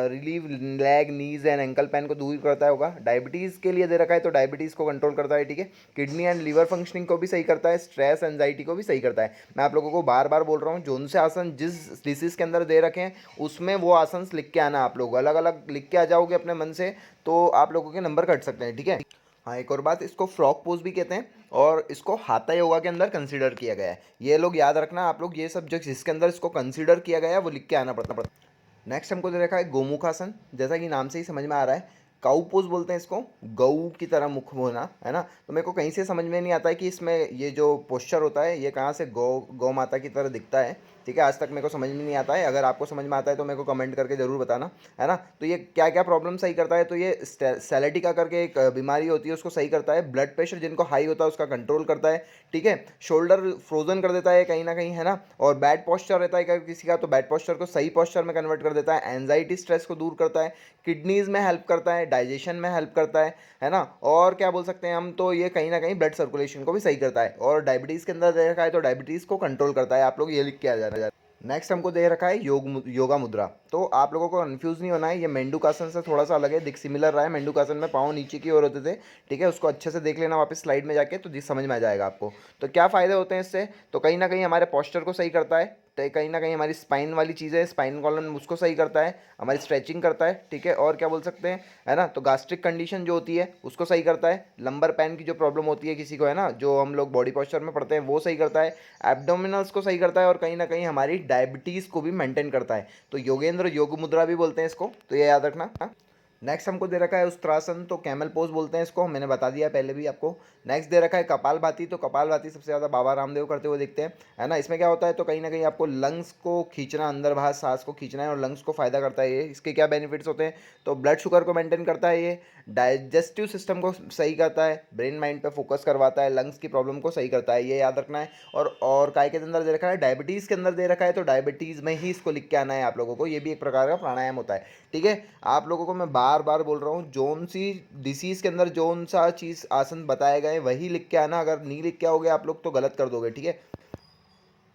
Relieve leg knees and ankle pain को दूर करता होगा। डायबिटीज़ के लिए दे रखा है, तो डायबिटीज़ को कंट्रोल करता है, ठीक है। किडनी एंड लीवर फंक्शनिंग को भी सही करता है, स्ट्रेस एंजाइटी को भी सही करता है। मैं आप लोगों को बार बार बोल रहा हूँ, जोन से आसन जिस डिसीज़ के अंदर दे रखे हैं उसमें वो आसन लिख के आना। आप लोग अलग अलग लिख के आ जाओगे अपने मन से, तो आप लोगों के नंबर कट सकते हैं, ठीक है। हाँ, एक और बात, इसको फ्रॉक पोज भी कहते हैं और इसको हाथा योगा के अंदर कंसीडर किया गया है। ये लोग याद रखना आप लोग, ये सब जो जिसके अंदर इसको कंसीडर किया गया है वो लिख के आना पड़ता। नेक्स्ट हमको दे रखा है गोमुखासन। जैसा कि नाम से ही समझ में आ रहा है, काऊ पोज बोलते हैं इसको, गऊ की तरह मुख होना, है ना। तो मेरे को कहीं से समझ में नहीं आता है कि इसमें ये जो पोस्चर होता है ये कहाँ से गौ माता की तरह दिखता है, ठीक है। आज तक मेरे को समझ में नहीं आता है, अगर आपको समझ में आता है तो मेरे को कमेंट करके ज़रूर बताना, है ना। तो ये क्या क्या प्रॉब्लम सही करता है, तो ये सैलेटिका करके एक बीमारी होती है उसको सही करता है। ब्लड प्रेशर जिनको हाई होता है उसका कंट्रोल करता है, ठीक है। शोल्डर फ्रोजन कर देता है कहीं ना कहीं, है ना। और बैड पॉस्चर रहता है किसी का, तो बैड पॉस्चर को सही पॉस्चर में कन्वर्ट कर देता है। एंजाइटी स्ट्रेस को दूर करता है, किडनीज में हेल्प करता है, डाइजेशन में हेल्प करता है ना। और क्या बोल सकते हैं हम, तो ये कहीं ना कहीं ब्लड सर्कुलेशन को भी सही करता है। और डायबिटीज़ के अंदर देखा है तो डायबिटीज़ को कंट्रोल करता है। आप लोग ये लिख के आ जा रहे हैं। नेक्स्ट हमको दे रखा है योगा मुद्रा। तो आप लोगों को कंफ्यूज नहीं होना है, ये मेंडूकासन से थोड़ा सा अलग है, दिख सिमिलर रहा है। मेंडूकासन में पाँव नीचे की ओर होते थे, ठीक है, उसको अच्छे से देख लेना वापस स्लाइड में जाके, तो जी समझ में आ जाएगा आपको। तो क्या फ़ायदे होते हैं इससे, तो कहीं ना कहीं हमारे पोस्चर को सही करता है, तो कहीं ना कहीं हमारी स्पाइन वाली चीज़ें, स्पाइन कॉलम उसको सही करता है, हमारी स्ट्रेचिंग करता है, ठीक है, और क्या बोल सकते हैं, है ना, तो गास्ट्रिक कंडीशन जो होती है उसको सही करता है, लंबर पैन की जो प्रॉब्लम होती है किसी को, है ना, जो हम लोग बॉडी पोस्चर में पढ़ते हैं वो सही करता है, एब्डोमिनल्स को सही करता है, और कहीं ना कहीं हमारी डायबिटीज़ को भी मेंटेन करता है। तो योगेंद्र योग मुद्रा भी बोलते हैं इसको, तो ये याद रखना। नेक्स्ट हमको दे रखा है उस्त्रासन, तो कैमल पोज बोलते हैं इसको, मैंने बता दिया पहले भी आपको। नेक्स्ट दे रखा है कपालभाति, तो कपालभाति सबसे ज़्यादा बाबा रामदेव करते हुए दिखते हैं, है ना। इसमें क्या होता है, तो कहीं ना कहीं आपको लंग्स को खींचना, अंदर बाहर सांस को खींचना है, और लंग्स को फ़ायदा करता है ये। इसके क्या बेनिफिट्स होते हैं, तो ब्लड शुगर को मेंटेन करता है ये, डाइजेस्टिव सिस्टम को सही करता है, ब्रेन माइंड पे फोकस करवाता है, लंग्स की प्रॉब्लम को सही करता है, ये याद रखना है। और काय के अंदर दे रखा है, डायबिटीज़ के अंदर दे रखा है, तो डायबिटीज़ में ही इसको लिख के आना है आप लोगों को, ये भी एक प्रकार का प्राणायाम होता है, ठीक है। आप लोगों को मैं बार बार बोल रहा हूँ, जोन सी डिसीज़ के अंदर जोन सा चीज़ आसन बताए गए वही लिख के आना, अगर नहीं लिख के आओगे आप लोग तो गलत कर दोगे, ठीक है।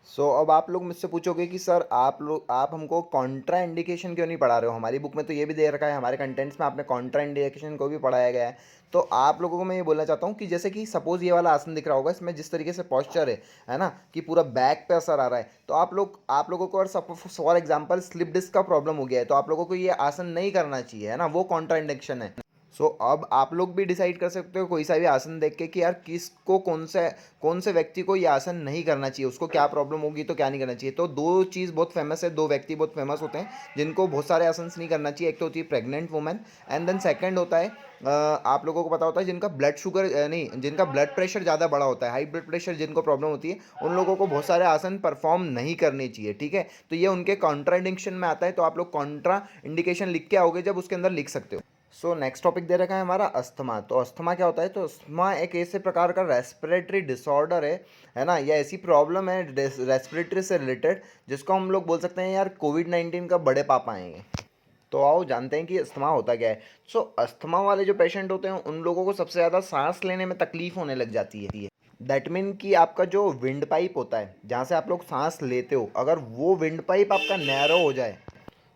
अब आप लोग मुझसे पूछोगे कि सर आप हमको कॉन्ट्रा इंडिकेशन क्यों नहीं पढ़ा रहे हो, हमारी बुक में तो ये भी दे रखा है, हमारे कंटेंट्स में आपने कॉन्ट्रा इंडिकेशन को भी पढ़ाया गया है। तो आप लोगों को मैं ये बोलना चाहता हूँ कि जैसे कि सपोज़ ये वाला आसन दिख रहा होगा, इसमें जिस तरीके से पॉस्चर है ना, कि पूरा बैक पे असर आ रहा है, तो आप लोगों को, और फॉर एग्जाम्पल स्लिप डिस्क का प्रॉब्लम हो गया है, तो आप लोगों को ये आसन नहीं करना चाहिए, है ना, वो कॉन्ट्रा इंडिकेशन है। अब आप लोग भी डिसाइड कर सकते हो कोई सा भी आसन देख के कि यार किसको कौन से व्यक्ति को ये आसन नहीं करना चाहिए, उसको क्या प्रॉब्लम होगी तो क्या नहीं करना चाहिए। तो दो चीज़ बहुत फेमस है, दो व्यक्ति बहुत फेमस होते हैं जिनको बहुत सारे आसन नहीं करना चाहिए। एक तो होती है pregnant women, and then second होता है आप लोगों को पता होता है जिनका ब्लड शुगर नहीं, जिनका ब्लड प्रेशर ज़्यादा बड़ा होता है, हाई ब्लड प्रेशर जिनको प्रॉब्लम होती है, उन लोगों को बहुत सारे आसन परफॉर्म नहीं करने चाहिए, ठीक है। तो ये उनके कॉन्ट्रा इंडिकेशन में आता है, तो आप लोग कॉन्ट्रा इंडिकेशन लिख के आओगे जब उसके अंदर लिख सकते हो। नेक्स्ट टॉपिक दे रखा है हमारा अस्थमा। तो अस्थमा क्या होता है, तो अस्थमा एक ऐसे प्रकार का रेस्पिरेटरी डिसऑर्डर है ना, या ऐसी प्रॉब्लम है रेस्पिरेटरी से रिलेटेड जिसको हम लोग बोल सकते हैं यार कोविड-19 का बड़े पापा आएंगे। तो आओ जानते हैं कि अस्थमा होता क्या है। अस्थमा वाले जो पेशेंट होते हैं उन लोगों को सबसे ज़्यादा सांस लेने में तकलीफ होने लग जाती है। दैट मीन कि आपका जो विंड पाइप होता है जहाँ से आप लोग सांस लेते हो, अगर वो विंड पाइप आपका नैरो हो जाए,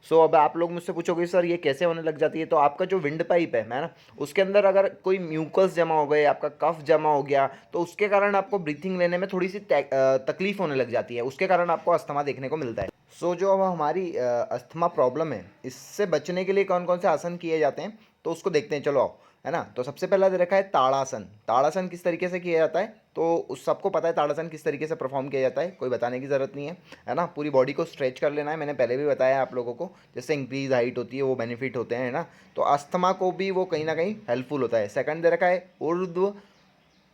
अब आप लोग मुझसे पूछोगे सर ये कैसे होने लग जाती है, तो आपका जो विंड पाइप है ना, उसके अंदर अगर कोई म्यूकस जमा हो गए, आपका कफ जमा हो गया, तो उसके कारण आपको ब्रीथिंग लेने में थोड़ी सी तकलीफ होने लग जाती है, उसके कारण आपको अस्थमा देखने को मिलता है। जो अब हमारी अस्थमा प्रॉब्लम है, इससे बचने के लिए कौन कौन से आसन किए जाते हैं तो उसको देखते हैं, चलो आओ, है ना। तो सबसे पहला दे रखा है ताड़ासन। ताड़ासन किस तरीके से किया जाता है, तो उस सबको पता है ताड़ासन किस तरीके से परफॉर्म किया जाता है, कोई बताने की ज़रूरत नहीं है ना। पूरी बॉडी को स्ट्रेच कर लेना है, मैंने पहले भी बताया आप लोगों को, जैसे इंक्रीज हाइट होती है वो बेनिफिट होते हैं, है ना। तो अस्थमा को भी वो कहीं ना कहीं हेल्पफुल होता है। सेकंड दे रखा है ऊर्ध्व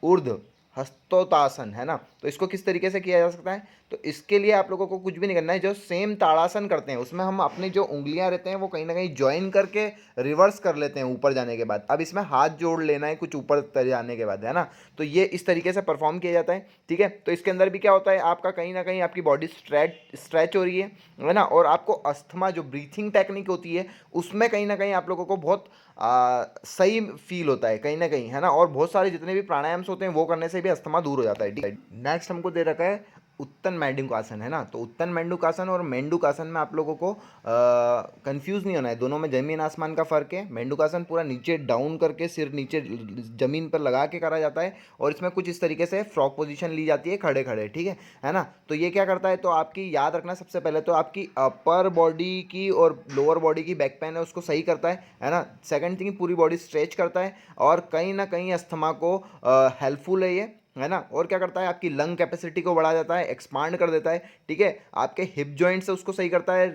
ऊर्ध्व हस्तोतासन, है ना। तो इसको किस तरीके से किया जा सकता है, तो इसके लिए आप लोगों को कुछ भी नहीं करना है, जो सेम ताड़ासन करते हैं उसमें हम अपनी जो उंगलियां रहते हैं वो कहीं ना कहीं ज्वाइन करके रिवर्स कर लेते हैं ऊपर जाने के बाद। अब इसमें हाथ जोड़ लेना है कुछ ऊपर जाने के बाद, है ना। तो ये इस तरीके से परफॉर्म किया जाता है, ठीक है। तो इसके अंदर भी क्या होता है, आपका कहीं ना कहीं आपकी बॉडी स्ट्रेच हो रही है ना, और आपको अस्थमा जो ब्रीथिंग टेक्निक होती है उसमें कहीं ना कहीं आप लोगों को बहुत सही फील होता है कहीं ना कहीं, है ना। और बहुत सारे जितने भी प्राणायाम्स होते हैं वो करने से भी अस्थमा दूर हो जाता है, ठीक है। नेक्स्ट हमको दे रखा है उत्तन मेंडूकासन, है ना। तो उत्तन मेंडूकासन और मेंडूकासन में आप लोगों को कंफ्यूज नहीं होना है, दोनों में ज़मीन आसमान का फ़र्क है। मेंडूकासन पूरा नीचे डाउन करके सिर नीचे ज़मीन पर लगा के करा जाता है, और इसमें कुछ इस तरीके से फ्रॉग पोजीशन ली जाती है खड़े खड़े, ठीक है ना। तो ये क्या करता है, तो आपकी याद रखना सबसे पहले तो आपकी अपर बॉडी की और लोअर बॉडी की बैक पेन है उसको सही करता है ना। सेकंड थिंग पूरी बॉडी स्ट्रेच करता है, और कहीं ना कहीं अस्थमा को हेल्पफुल है ना। और क्या करता है, आपकी लंग कैपेसिटी को बढ़ा जाता है, एक्सपांड कर देता है, ठीक है। आपके हिप जॉइंट से उसको सही करता है,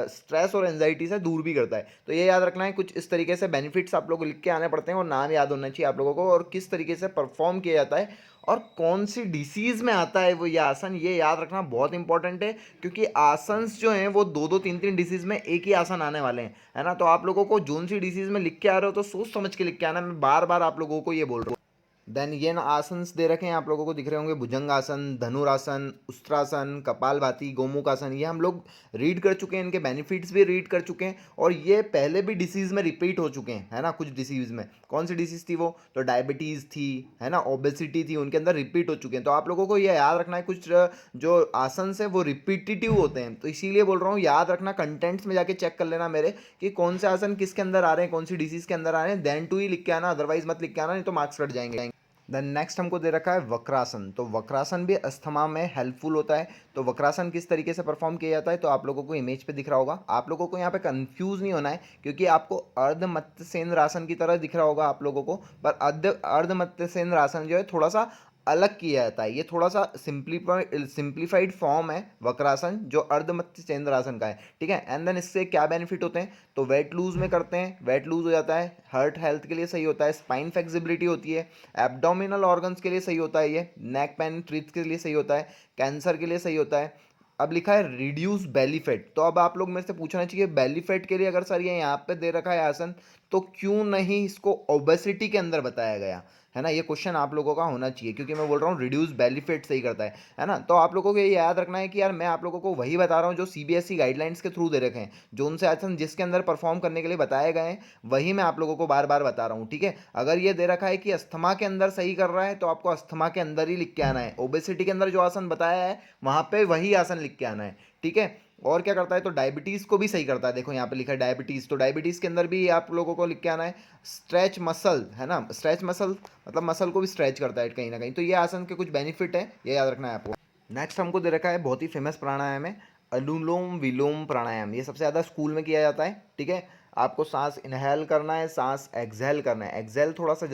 स्ट्रेस और एंजाइटी से दूर भी करता है। तो ये याद रखना है, कुछ इस तरीके से बेनिफिट्स आप लोग को लिख के आने पड़ते हैं, और नाम याद होना चाहिए आप लोगों को, और किस तरीके से परफॉर्म किया जाता है और कौन सी डिसीज़ में आता है वो ये आसन, ये याद रखना बहुत इंपॉर्टेंट है। क्योंकि आसन्स जो हैं वो दो दो तीन तीन डिसीज़ में एक ही आसन आने वाले हैं, है ना। तो आप लोगों को जोन सी डिसीज़ में लिख के आ रहे हो तो सोच समझ के लिख के आना, मैं बार बार आप लोगों को ये बोल रहा हूँ। देन ये ना आसन्स दे रखे हैं आप लोगों को, दिख रहे होंगे, भुजंगासन, धनुरासन, उस्त्रासन, कपालभाति, गोमुखासन। ये हम लोग रीड कर चुके हैं, इनके बेनिफिट्स भी रीड कर चुके हैं, और ये पहले भी डिसीज़ में रिपीट हो चुके हैं, है ना। कुछ डिसीज़ में, कौन सी डिसीज़ थी वो, तो डायबिटीज़ थी, है ना, ओबेसिटी थी, उनके अंदर रिपीट हो चुके हैं। तो आप लोगों को ये याद रखना है, कुछ जो आसन है वो रिपीटिटिव होते हैं, तो इसीलिए बोल रहा हूँ याद रखना, कंटेंट्स में जाके चेक कर लेना मेरे कि कौन से आसन किसके अंदर आ रहे हैं, कौन सी डिसीज़ के अंदर आ रहे हैं, देन टू ही लिख के आना, अदरवाइज मत लिख के आना, नहीं तो मार्क्स कट जाएंगे। देन नेक्स्ट हमको दे रखा है वक्रासन। तो वक्रासन भी अस्थमा में हेल्पफुल होता है। तो वक्रासन किस तरीके से परफॉर्म किया जाता है, तो आप लोगों को इमेज पे दिख रहा होगा। आप लोगों को यहाँ पे कंफ्यूज नहीं होना है, क्योंकि आपको अर्धमत्स्येंद्र आसन की तरह दिख रहा होगा आप लोगों को, पर अर्धमत्स्येंद्र आसन जो है थोड़ा सा अलग किया जाता है। ये थोड़ा सा सिंप्लीफाइड फॉर्म है वक्रासन, जो अर्धमत्स्येंद्र आसन का है, ठीक है। एंड देन इससे क्या बेनिफिट होते हैं, तो वेट लूज में करते हैं, वेट लूज हो जाता है, हार्ट हेल्थ के लिए सही होता है, स्पाइन फ्लेक्सिबिलिटी होती है, एब्डोमिनल ऑर्गन्स के लिए सही होता है, ये नेक पेन ट्रीथ के लिए सही होता है, कैंसर के लिए सही होता है। अब लिखा है रिड्यूस बेली फैट। तो अब आप लोग मेरे से पूछना चाहिए, बेली फैट के लिए अगर सर ये यहाँ पे दे रखा है आसन, तो क्यों नहीं इसको ओबेसिटी के अंदर बताया गया, है ना। ये क्वेश्चन आप लोगों का होना चाहिए, क्योंकि मैं बोल रहा हूँ रिड्यूस बेली फैट सही करता है ना। तो आप लोगों को ये याद रखना है कि यार मैं आप लोगों को वही बता रहा हूँ जो सीबीएसई गाइडलाइंस के थ्रू दे रखे हैं, जो उनसे आसन जिसके अंदर परफॉर्म करने के लिए बताए गए हैं, वही मैं आप लोगों को बार बार बता रहा हूँ, ठीक है। अगर ये दे रखा है कि अस्थमा के अंदर सही कर रहा है, तो आपको अस्थमा के अंदर ही लिख के आना है। ओबेसिटी के अंदर जो आसन बताया है वहाँ पे वही आसन लिख के आना है, ठीक है। और क्या करता है, तो डायबिटीज़ को भी सही करता है। देखो यहाँ पे लिखा है डायबिटीज़, तो डायबिटीज़ के अंदर भी आप लोगों को लिख के आना है। स्ट्रेच मसल, है ना, स्ट्रेच मसल मतलब मसल को भी स्ट्रेच करता है कहीं ना कहीं। तो ये आसन के कुछ बेनिफिट है, ये याद रखना है आपको। नेक्स्ट हमको दे रखा है बहुत ही फेमस प्राणायाम है, अनुलोम विलोम प्राणायाम। ये सबसे ज़्यादा स्कूल में किया जाता है, ठीक है। आपको सांस इनहेल करना है, सांस एक्सहेल करना है। एक्सहेल थोड़ा सा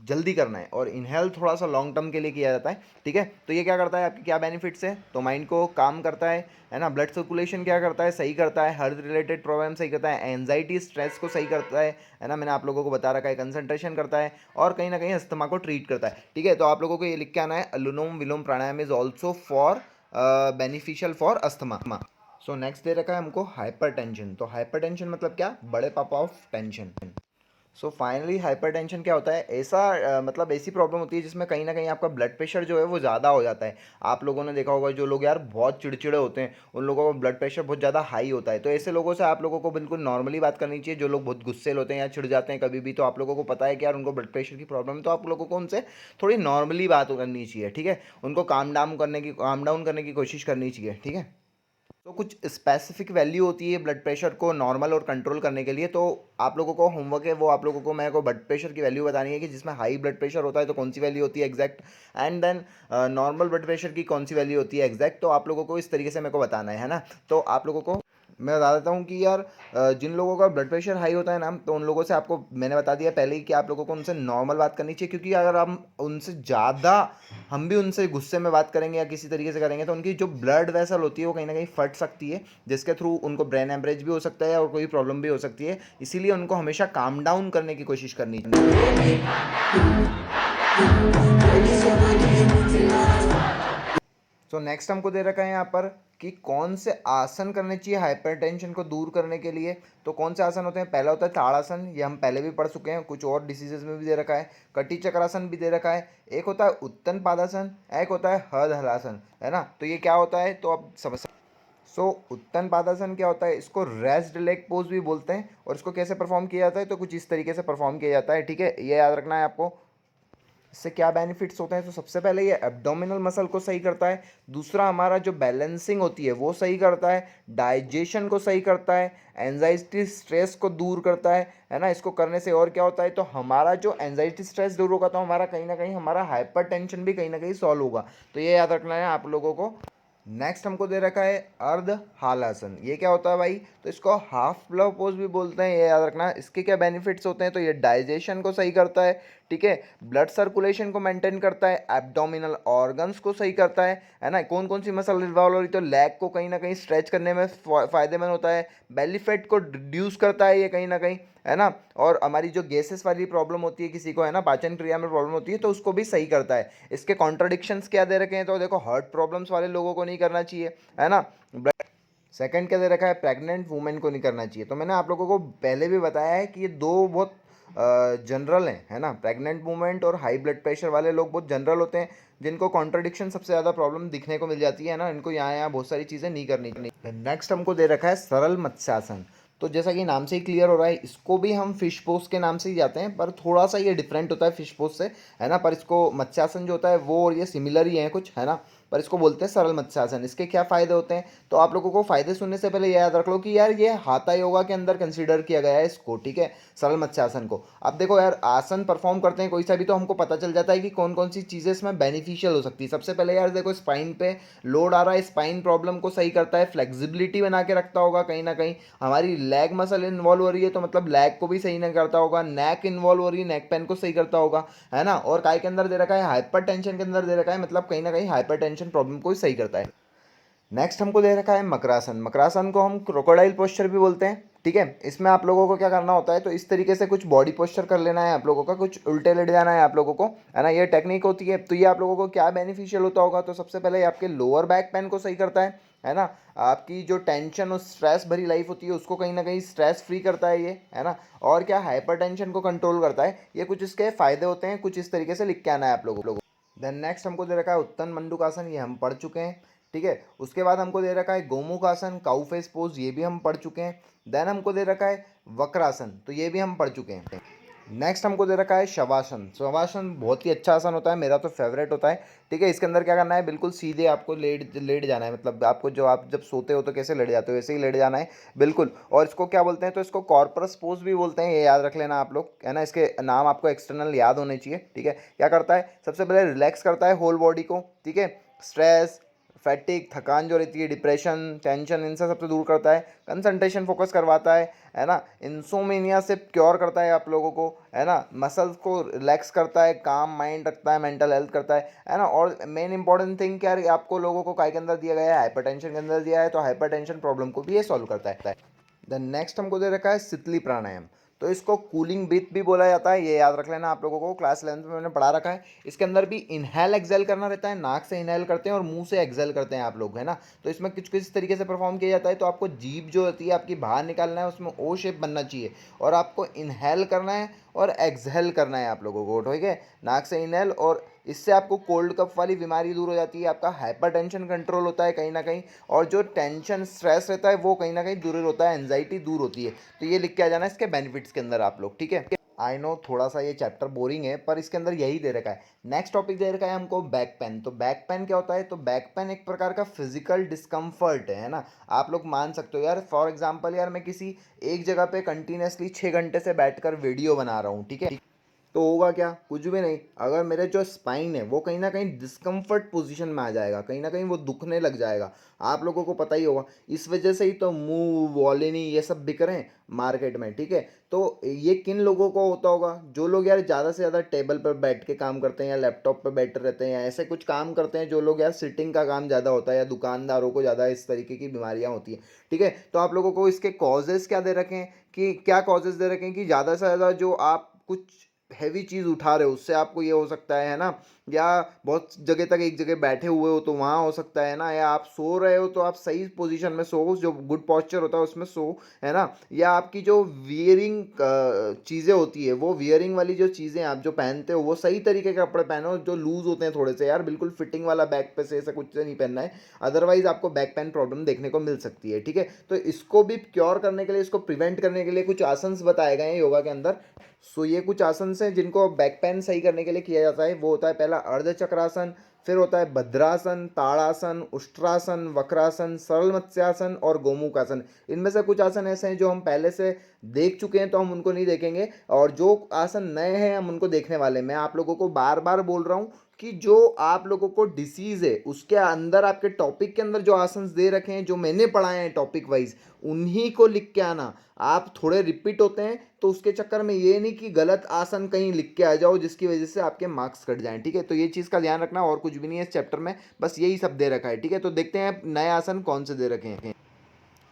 जल्दी करना है, और इनहेल थोड़ा सा लॉन्ग टर्म के लिए किया जाता है, ठीक है। तो ये क्या करता है, आपके क्या बेनिफिट्स है, तो माइंड को काम करता है ना, ब्लड सर्कुलेशन क्या करता है, सही करता है, हार्ट रिलेटेड प्रॉब्लम सही करता है, एंजाइटी स्ट्रेस को सही करता है ना, मैंने आप लोगों को बता रखा है, कंसंट्रेशन करता है, और कहीं ना कहीं अस्थमा को ट्रीट करता है, ठीक है। तो आप लोगों को ये लिख के आना है, Anulom Vilom pranayama is also for beneficial for asthma. So next दे रखा है हमको हाइपरटेंशन। तो हाइपरटेंशन मतलब क्या, बड़े पापा of tension. So finally hypertension क्या होता है, ऐसा मतलब ऐसी प्रॉब्लम होती है जिसमें कहीं ना कहीं आपका ब्लड प्रेशर जो है वो ज़्यादा हो जाता है। आप लोगों ने देखा होगा, जो लोग यार बहुत चिड़चिड़े होते हैं, उन लोगों का ब्लड प्रेशर बहुत ज़्यादा हाई होता है। तो ऐसे लोगों से आप लोगों को बिल्कुल नॉर्मली बात करनी चाहिए। जो लोग बहुत गुस्से होते हैं या चिढ़ जाते हैं कभी भी, तो आप लोगों को पता है कि यार उनको ब्लड प्रेशर की प्रॉब्लम है, तो आप लोगों को उनसे थोड़ी नॉर्मली बात करनी चाहिए, ठीक है। उनको काम डाउन करने की कोशिश करनी चाहिए, ठीक है। तो कुछ स्पेसिफिक वैल्यू होती है ब्लड प्रेशर को नॉर्मल और कंट्रोल करने के लिए। तो आप लोगों को होमवर्क है, वो आप लोगों को मेरे को ब्लड प्रेशर की वैल्यू बतानी है कि जिसमें हाई ब्लड प्रेशर होता है तो कौन सी वैल्यू होती है exact, and then normal blood pressure की कौन सी वैल्यू होती है एग्जैक्ट। तो आप लोगों को इस तरीके से मेरे को बताना है ना। तो आप लोगों को मैं बता देता हूँ कि यार जिन लोगों का ब्लड प्रेशर हाई होता है ना, तो उन लोगों से आपको मैंने बता दिया पहले ही कि आप लोगों को उनसे नॉर्मल बात करनी चाहिए, क्योंकि अगर हम उनसे ज़्यादा हम भी उनसे गुस्से में बात करेंगे या किसी तरीके से करेंगे, तो उनकी जो ब्लड वेसल होती है वो कहीं ना कहीं फट सकती है, जिसके थ्रू उनको ब्रेन एमरेज भी हो सकता है और कोई प्रॉब्लम भी हो सकती है। इसीलिए उनको हमेशा काम डाउन करने की कोशिश करनी चाहिए। सो नेक्स्ट हमको दे रखा है यहाँ पर कि कौन से आसन करने चाहिए हाइपरटेंशन को दूर करने के लिए। तो कौन से आसन होते हैं, पहला होता है ताड़ासन, ये हम पहले भी पढ़ चुके हैं, कुछ और डिसीजेज में भी दे रखा है। कटी चक्रासन भी दे रखा है। एक होता है उत्तन पादासन, एक होता है हद हलासन, है ना। तो ये क्या होता है, तो अब समझ। सो उत्तन पादासन क्या होता है, इसको रेस्ट लेग पोज भी बोलते हैं। और इसको कैसे परफॉर्म किया जाता है, तो कुछ इस तरीके से परफॉर्म किया जाता है, ठीक है। ये याद रखना है आपको। इससे क्या बेनिफिट्स होते हैं, तो सबसे पहले ये एब्डोमिनल मसल को सही करता है। दूसरा, हमारा जो बैलेंसिंग होती है वो सही करता है। डाइजेशन को सही करता है। एंजाइटी स्ट्रेस को दूर करता है ना। इसको करने से और क्या होता है, तो हमारा जो एंजाइटी स्ट्रेस दूर होगा, तो हमारा कहीं ना कहीं हमारा हाइपर टेंशन भी कहीं ना कहीं सॉल्व होगा। तो ये याद रखना है आप लोगों को। नेक्स्ट हमको दे रखा है अर्ध हालासन। ये क्या होता है भाई, तो इसको हाफ लव पोज भी बोलते हैं, ये याद रखना। इसके क्या बेनिफिट्स होते हैं, तो ये डाइजेशन को सही करता है, ठीक है। ब्लड सर्कुलेशन को मेंटेन करता है, एब्डोमिनल ऑर्गन्स को सही करता है ना। कौन कौन सी मसल इन्वॉल्व हो रही, तो लेग को कहीं ना कहीं स्ट्रेच करने में फायदेमंद होता है। बेली फैट को रिड्यूस करता है ये कहीं ना कहीं, है ना। और हमारी जो गैसेस वाली प्रॉब्लम होती है किसी को, है ना, पाचन क्रिया में प्रॉब्लम होती है, तो उसको भी सही करता है। इसके कॉन्ट्रडिक्शंस क्या दे रखे हैं, तो देखो हार्ट प्रॉब्लम्स वाले लोगों को नहीं करना चाहिए, है ना। सेकंड क्या दे रखा है, प्रेग्नेंट वुमेन को नहीं करना चाहिए। तो मैंने आप लोगों को पहले भी बताया है कि ये दो बहुत जनरल हैं, है ना, प्रेग्नेंट वुमेन और हाई ब्लड प्रेशर वाले लोग बहुत जनरल होते हैं, जिनको कॉन्ट्रडिक्शन सबसे ज़्यादा प्रॉब्लम दिखने को मिल जाती है ना, इनको यहाँ यहाँ बहुत सारी चीज़ें नहीं करनी चाहिए। नेक्स्ट हमको दे रखा है सरल मत्स्यासन। तो जैसा कि नाम से ही क्लियर हो रहा है, इसको भी हम फिश पोज के नाम से ही जाते हैं, पर थोड़ा सा ये डिफरेंट होता है फिश पोज से, है ना। पर इसको मत्स्यासन जो होता है वो और ये सिमिलर ही है कुछ, है ना, पर इसको बोलते हैं सरल मत्स्यासन। इसके क्या फ़ायदे होते हैं, तो आप लोगों को फ़ायदे सुनने से पहले ये याद रख लो कि यार ये हाथा योगा के अंदर कंसीडर किया गया है इसको, ठीक है, सरल मत्स्यासन को। अब देखो यार, आसन परफॉर्म करते हैं कोई सा भी तो हमको पता चल जाता है कि कौन कौन सी चीज़ें इसमें बेनिफिशियल हो सकती है। सबसे पहले यार देखो, स्पाइन पे लोड आ रहा है, स्पाइन प्रॉब्लम को सही करता है, फ्लेक्सिबिलिटी बना के रखता होगा कहीं ना कहीं। हमारी लेग मसल इन्वॉल्व हो रही है तो मतलब लेग को भी सही नहीं करता होगा, नेक इन्वॉल्व हो रही है, नेक पेन को सही करता होगा, है ना। और काय के अंदर दे रखा है, हाइपर टेंशन के अंदर दे रखा है, मतलब कहीं ना कहीं हाइपर टेंशन प्रॉब्लम को सही करता है। नेक्स्ट हमको दे रखा है मकरासन। मकरासन को हम क्रोकोडाइल पोस्चर भी बोलते हैं, ठीक है। इसमें आप लोगों को क्या करना होता है, तो इस तरीके से कुछ बॉडी पोस्चर कर लेना है आप लोगों का, कुछ उल्टे लेट जाना है आप लोगों को, है ना, ये टेक्निक होती है। तो ये आप लोगों को क्या बेनिफिशियल होता होगा, तो सबसे पहले ये आपके लोअर बैक पेन को सही करता है ना। आपकी जो टेंशन और स्ट्रेस भरी लाइफ होती है उसको कहीं ना कहीं स्ट्रेस फ्री करता है ये, है ना। और क्या, हाइपर टेंशन को कंट्रोल करता है। ये कुछ इसके फायदे होते हैं, कुछ इस तरीके से लिख के आना है आप लोगों को। देन नेक्स्ट हमको दे रखा है उत्तन मंडूकासन, ये हम पढ़ चुके हैं, ठीक है। उसके बाद हमको दे रखा है गोमुखासन, काउ फेस पोज, ये भी हम पढ़ चुके हैं। देन हमको दे रखा है वक्रासन, तो ये भी हम पढ़ चुके हैं। नेक्स्ट हमको दे रखा है शवासन। शवासन बहुत ही अच्छा आसन होता है, मेरा तो फेवरेट होता है, ठीक है। इसके अंदर क्या करना है, बिल्कुल सीधे आपको लेट लेट जाना है, मतलब आपको जो आप जब सोते हो तो कैसे लेट जाते हो वैसे ही लेट जाना है, बिल्कुल। और इसको क्या बोलते हैं, तो इसको कॉर्परस पोज भी बोलते हैं, ये याद रख लेना आप लोग, है ना। इसके नाम आपको एक्सटर्नल याद होने चाहिए, ठीक है। क्या करता है, सबसे पहले रिलैक्स करता है होल बॉडी को, ठीक है। स्ट्रेस, फैटिक, थकान जो रहती है, डिप्रेशन, टेंशन, इनसे सबसे दूर करता है। कंसंट्रेशन फोकस करवाता है ना। इंसोमेनिया से क्योर करता है आप लोगों को, है ना। मसल्स को रिलैक्स करता है, काम माइंड रखता है, मेंटल हेल्थ करता है ना। और मेन इंपॉर्टेंट थिंग क्या है, आपको लोगों को काय के अंदर दिया गया है, हाइपरटेंशन के अंदर दिया है, तो हाइपरटेंशन प्रॉब्लम को भी ये सॉल्व करता है। देन नेक्स्ट हमको दे रखा है शीतली प्राणायाम। तो इसको कूलिंग ब्रीथ भी बोला जाता है, ये याद रख लेना आप लोगों को, क्लास 11th में मैंने पढ़ा रखा है। इसके अंदर भी इनहेल एक्सेल करना रहता है, नाक से इनहेल करते हैं और मुंह से एक्सेल करते हैं आप लोग, है ना। तो इसमें कुछ किस तरीके से परफॉर्म किया जाता है, तो आपको जीभ जो होती है आपकी बाहर निकालना है, उसमें ओ शेप बनना चाहिए, और आपको इनहेल करना है और एक्सहेल करना है आप लोगों को, ठीक है। नाक से इनहेल, और इससे आपको कोल्ड कफ वाली बीमारी दूर हो जाती है, आपका हाइपर टेंशन कंट्रोल होता है कहीं ना कहीं, और जो टेंशन स्ट्रेस रहता है वो कहीं ना कहीं दूर होता है, एंजाइटी दूर होती है। तो ये लिख के आ जाना इसके बेनिफिट्स के अंदर आप लोग, ठीक है। आई नो थोड़ा सा ये चैप्टर बोरिंग है, पर इसके अंदर यही दे रखा है। नेक्स्ट टॉपिक दे रखा है हमको बैक पेन। तो बैक पेन क्या होता है, तो बैक पेन एक प्रकार का फिजिकल डिस्कम्फर्ट है ना। आप लोग मान सकते हो यार, फॉर एग्जांपल यार, मैं किसी एक जगह पे कंटिन्यूसली 6 घंटे से बैठकर वीडियो बना रहा हूँ, ठीक है, तो होगा क्या, कुछ भी नहीं। अगर मेरे जो स्पाइन है वो कहीं ना कहीं डिस्कम्फर्ट पोजीशन में आ जाएगा, कहीं ना कहीं वो दुखने लग जाएगा, आप लोगों को पता ही होगा। इस वजह से ही तो मूव, वॉलिनी, ये सब बिक रहे हैं मार्केट में, ठीक है। तो ये किन लोगों को होता होगा, जो लोग यार ज़्यादा से ज़्यादा टेबल पर बैठ के काम करते हैं, या लैपटॉप पर बैठे रहते हैं, या ऐसे कुछ काम करते हैं, जो लोग यार सिटिंग का काम ज़्यादा होता है, या दुकानदारों को ज़्यादा इस तरीके की बीमारियाँ होती हैं, ठीक है। तो आप लोगों को इसके कॉजेज़ क्या दे रखे हैं, कि क्या कॉजेज़ दे रखे हैं, कि ज़्यादा से ज़्यादा जो आप कुछ हैवी चीज़ उठा रहे हो उससे आपको ये हो सकता है ना, या बहुत जगह तक एक जगह बैठे हुए हो तो वहाँ हो सकता है ना, या आप सो रहे हो तो आप सही पोजीशन में सो, जो गुड पॉस्चर होता है उसमें सो, है ना। या आपकी जो वियरिंग चीज़ें होती है, वो वियरिंग वाली जो चीज़ें आप जो पहनते हो वो सही तरीके के कपड़े पहनो, जो लूज़ होते हैं थोड़े से यार, बिल्कुल फिटिंग वाला बैक पे से ऐसा कुछ से नहीं पहनना है, अदरवाइज आपको बैक पेन प्रॉब्लम देखने को मिल सकती है, ठीक है। तो इसको भी क्योर करने के लिए, इसको प्रिवेंट करने के लिए कुछ आसन्स बताए गए हैं योगा के अंदर। सो ये कुछ आसन हैं जिनको बैक पेन सही करने के लिए किया जाता है। वो होता है पहला अर्ध चक्रासन, फिर होता है भद्रासन, ताड़ासन, उष्ट्रासन, वक्रासन, सरल मत्स्यासन और गोमुखासन। इनमें से कुछ आसन ऐसे हैं जो हम पहले से देख चुके हैं तो हम उनको नहीं देखेंगे, और जो आसन नए हैं हम उनको देखने वाले हैं। मैं आप लोगों को बार बार बोल रहा हूँ कि जो आप लोगों को डिसीज़ है उसके अंदर आपके टॉपिक के अंदर जो आसन दे रखे हैं, जो मैंने पढ़ाए हैं टॉपिक वाइज, उन्हीं को लिख के आना। आप थोड़े रिपीट होते हैं तो उसके चक्कर में ये नहीं कि गलत आसन कहीं लिख के आ जाओ जिसकी वजह से आपके मार्क्स कट जाएं, ठीक है। तो ये चीज़ का ध्यान रखना, और कुछ भी नहीं है इस चैप्टर में, बस यही सब दे रखा है, ठीक है। तो देखते हैं नए आसन कौन से दे रखे हैं।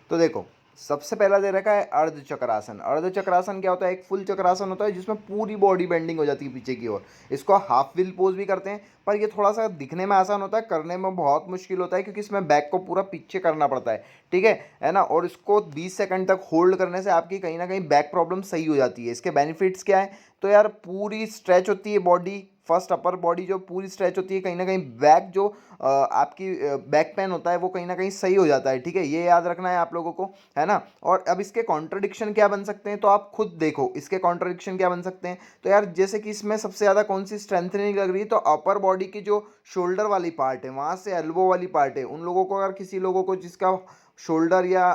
तो देखो, सबसे पहला दे रखा है अर्ध चक्रासन। अर्ध चक्रासन क्या होता है? एक फुल चक्रासन होता है जिसमें पूरी बॉडी बेंडिंग हो जाती है पीछे की ओर। इसको हाफ व्हील पोज भी करते हैं, पर ये थोड़ा सा दिखने में आसान होता है, करने में बहुत मुश्किल होता है क्योंकि इसमें बैक को पूरा पीछे करना पड़ता है, ठीक है ना। और इसको 20 सेकंड तक होल्ड करने से आपकी कहीं ना कहीं बैक प्रॉब्लम सही हो जाती है। इसके बेनिफिट्स क्या है? तो यार पूरी स्ट्रेच होती है बॉडी, फर्स्ट अपर बॉडी जो पूरी स्ट्रेच होती है, कहीं ना कहीं बैक जो आपकी बैक पेन होता है वो कहीं ना कहीं सही हो जाता है, ठीक है। ये याद रखना है आप लोगों को, है ना। और अब इसके कॉन्ट्रडिक्शन क्या बन सकते हैं तो आप खुद देखो इसके कॉन्ट्रडिक्शन क्या बन सकते हैं। तो यार जैसे कि इसमें सबसे ज़्यादा कौन सी स्ट्रेंथनिंग लग रही है, तो अपर बॉडी की जो शोल्डर वाली पार्ट है वहाँ से एल्बो वाली पार्ट है, उन लोगों को अगर किसी लोगों को जिसका शोल्डर या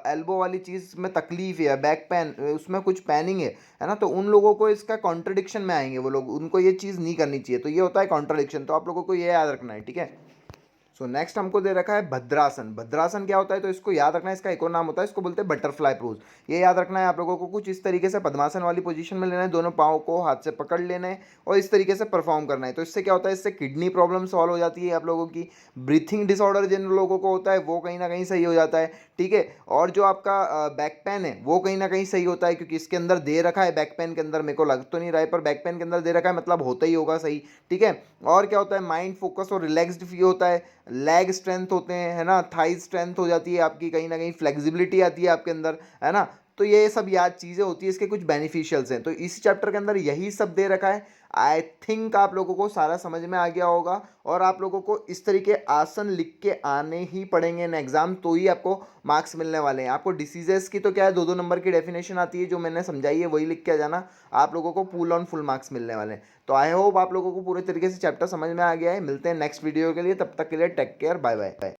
एल्बो वाली चीज़ में तकलीफ है, बैक पेन, उसमें कुछ पैनिंग है ना, तो उन लोगों को इसका कॉन्ट्रडिक्शन में आएंगे वो लोग, उनको ये चीज़ नहीं करनी चाहिए। तो ये होता है कॉन्ट्रडिक्शन, तो आप लोगों को ये याद रखना है, ठीक है। सो नेक्स्ट हमको दे रखा है भद्रासन। भद्रासन क्या होता है? तो इसको याद रखना है, इसका एक और नाम होता है, इसको बोलते हैं बटरफ्लाई पोज। ये याद रखना है आप लोगों को। कुछ इस तरीके से पद्मासन वाली पोजीशन में लेना है, दोनों पाँव को हाथ से पकड़ लेना है और इस तरीके से परफॉर्म करना है। तो इससे क्या होता है? इससे किडनी प्रॉब्लम सॉल्व हो जाती है आप लोगों की। ब्रीथिंग डिसऑर्डर जिन लोगों को होता है वो कहीं ना कहीं सही हो जाता है, ठीक है। और जो आपका बैक पेन है वो कहीं ना कहीं सही होता है, क्योंकि इसके अंदर दे रखा है, बैक पेन के अंदर मेरे को लग तो नहीं रहा है पर बैक पेन के अंदर दे रखा है, मतलब होता ही होगा सही, ठीक है। और क्या होता है? माइंड फोकस और रिलैक्स्ड फील होता है, लेग स्ट्रेंथ होते हैं, है ना, थाई स्ट्रेंथ हो जाती है आपकी, कहीं ना कहीं फ्लेक्सिबिलिटी आती है आपके अंदर, है ना। तो ये सब याद चीज़ें होती है, इसके कुछ बेनिफिशियल्स हैं। तो इस चैप्टर के अंदर यही सब दे रखा है। आई थिंक आप लोगों को सारा समझ में आ गया होगा, और आप लोगों को इस तरीके आसन लिख के आने ही पड़ेंगे इन एग्जाम, तो ही आपको मार्क्स मिलने वाले हैं। आपको डिसीजेस की तो क्या है, 2-2 नंबर की डेफिनेशन आती है, जो मैंने समझाई है वही लिख के आ जाना, आप लोगों को फुल ऑन फुल मार्क्स मिलने वाले हैं। तो आई होप आप लोगों को पूरे तरीके से चैप्टर समझ में आ गया है। मिलते हैं नेक्स्ट वीडियो के लिए, तब तक के लिए टेक केयर, बाय बाय।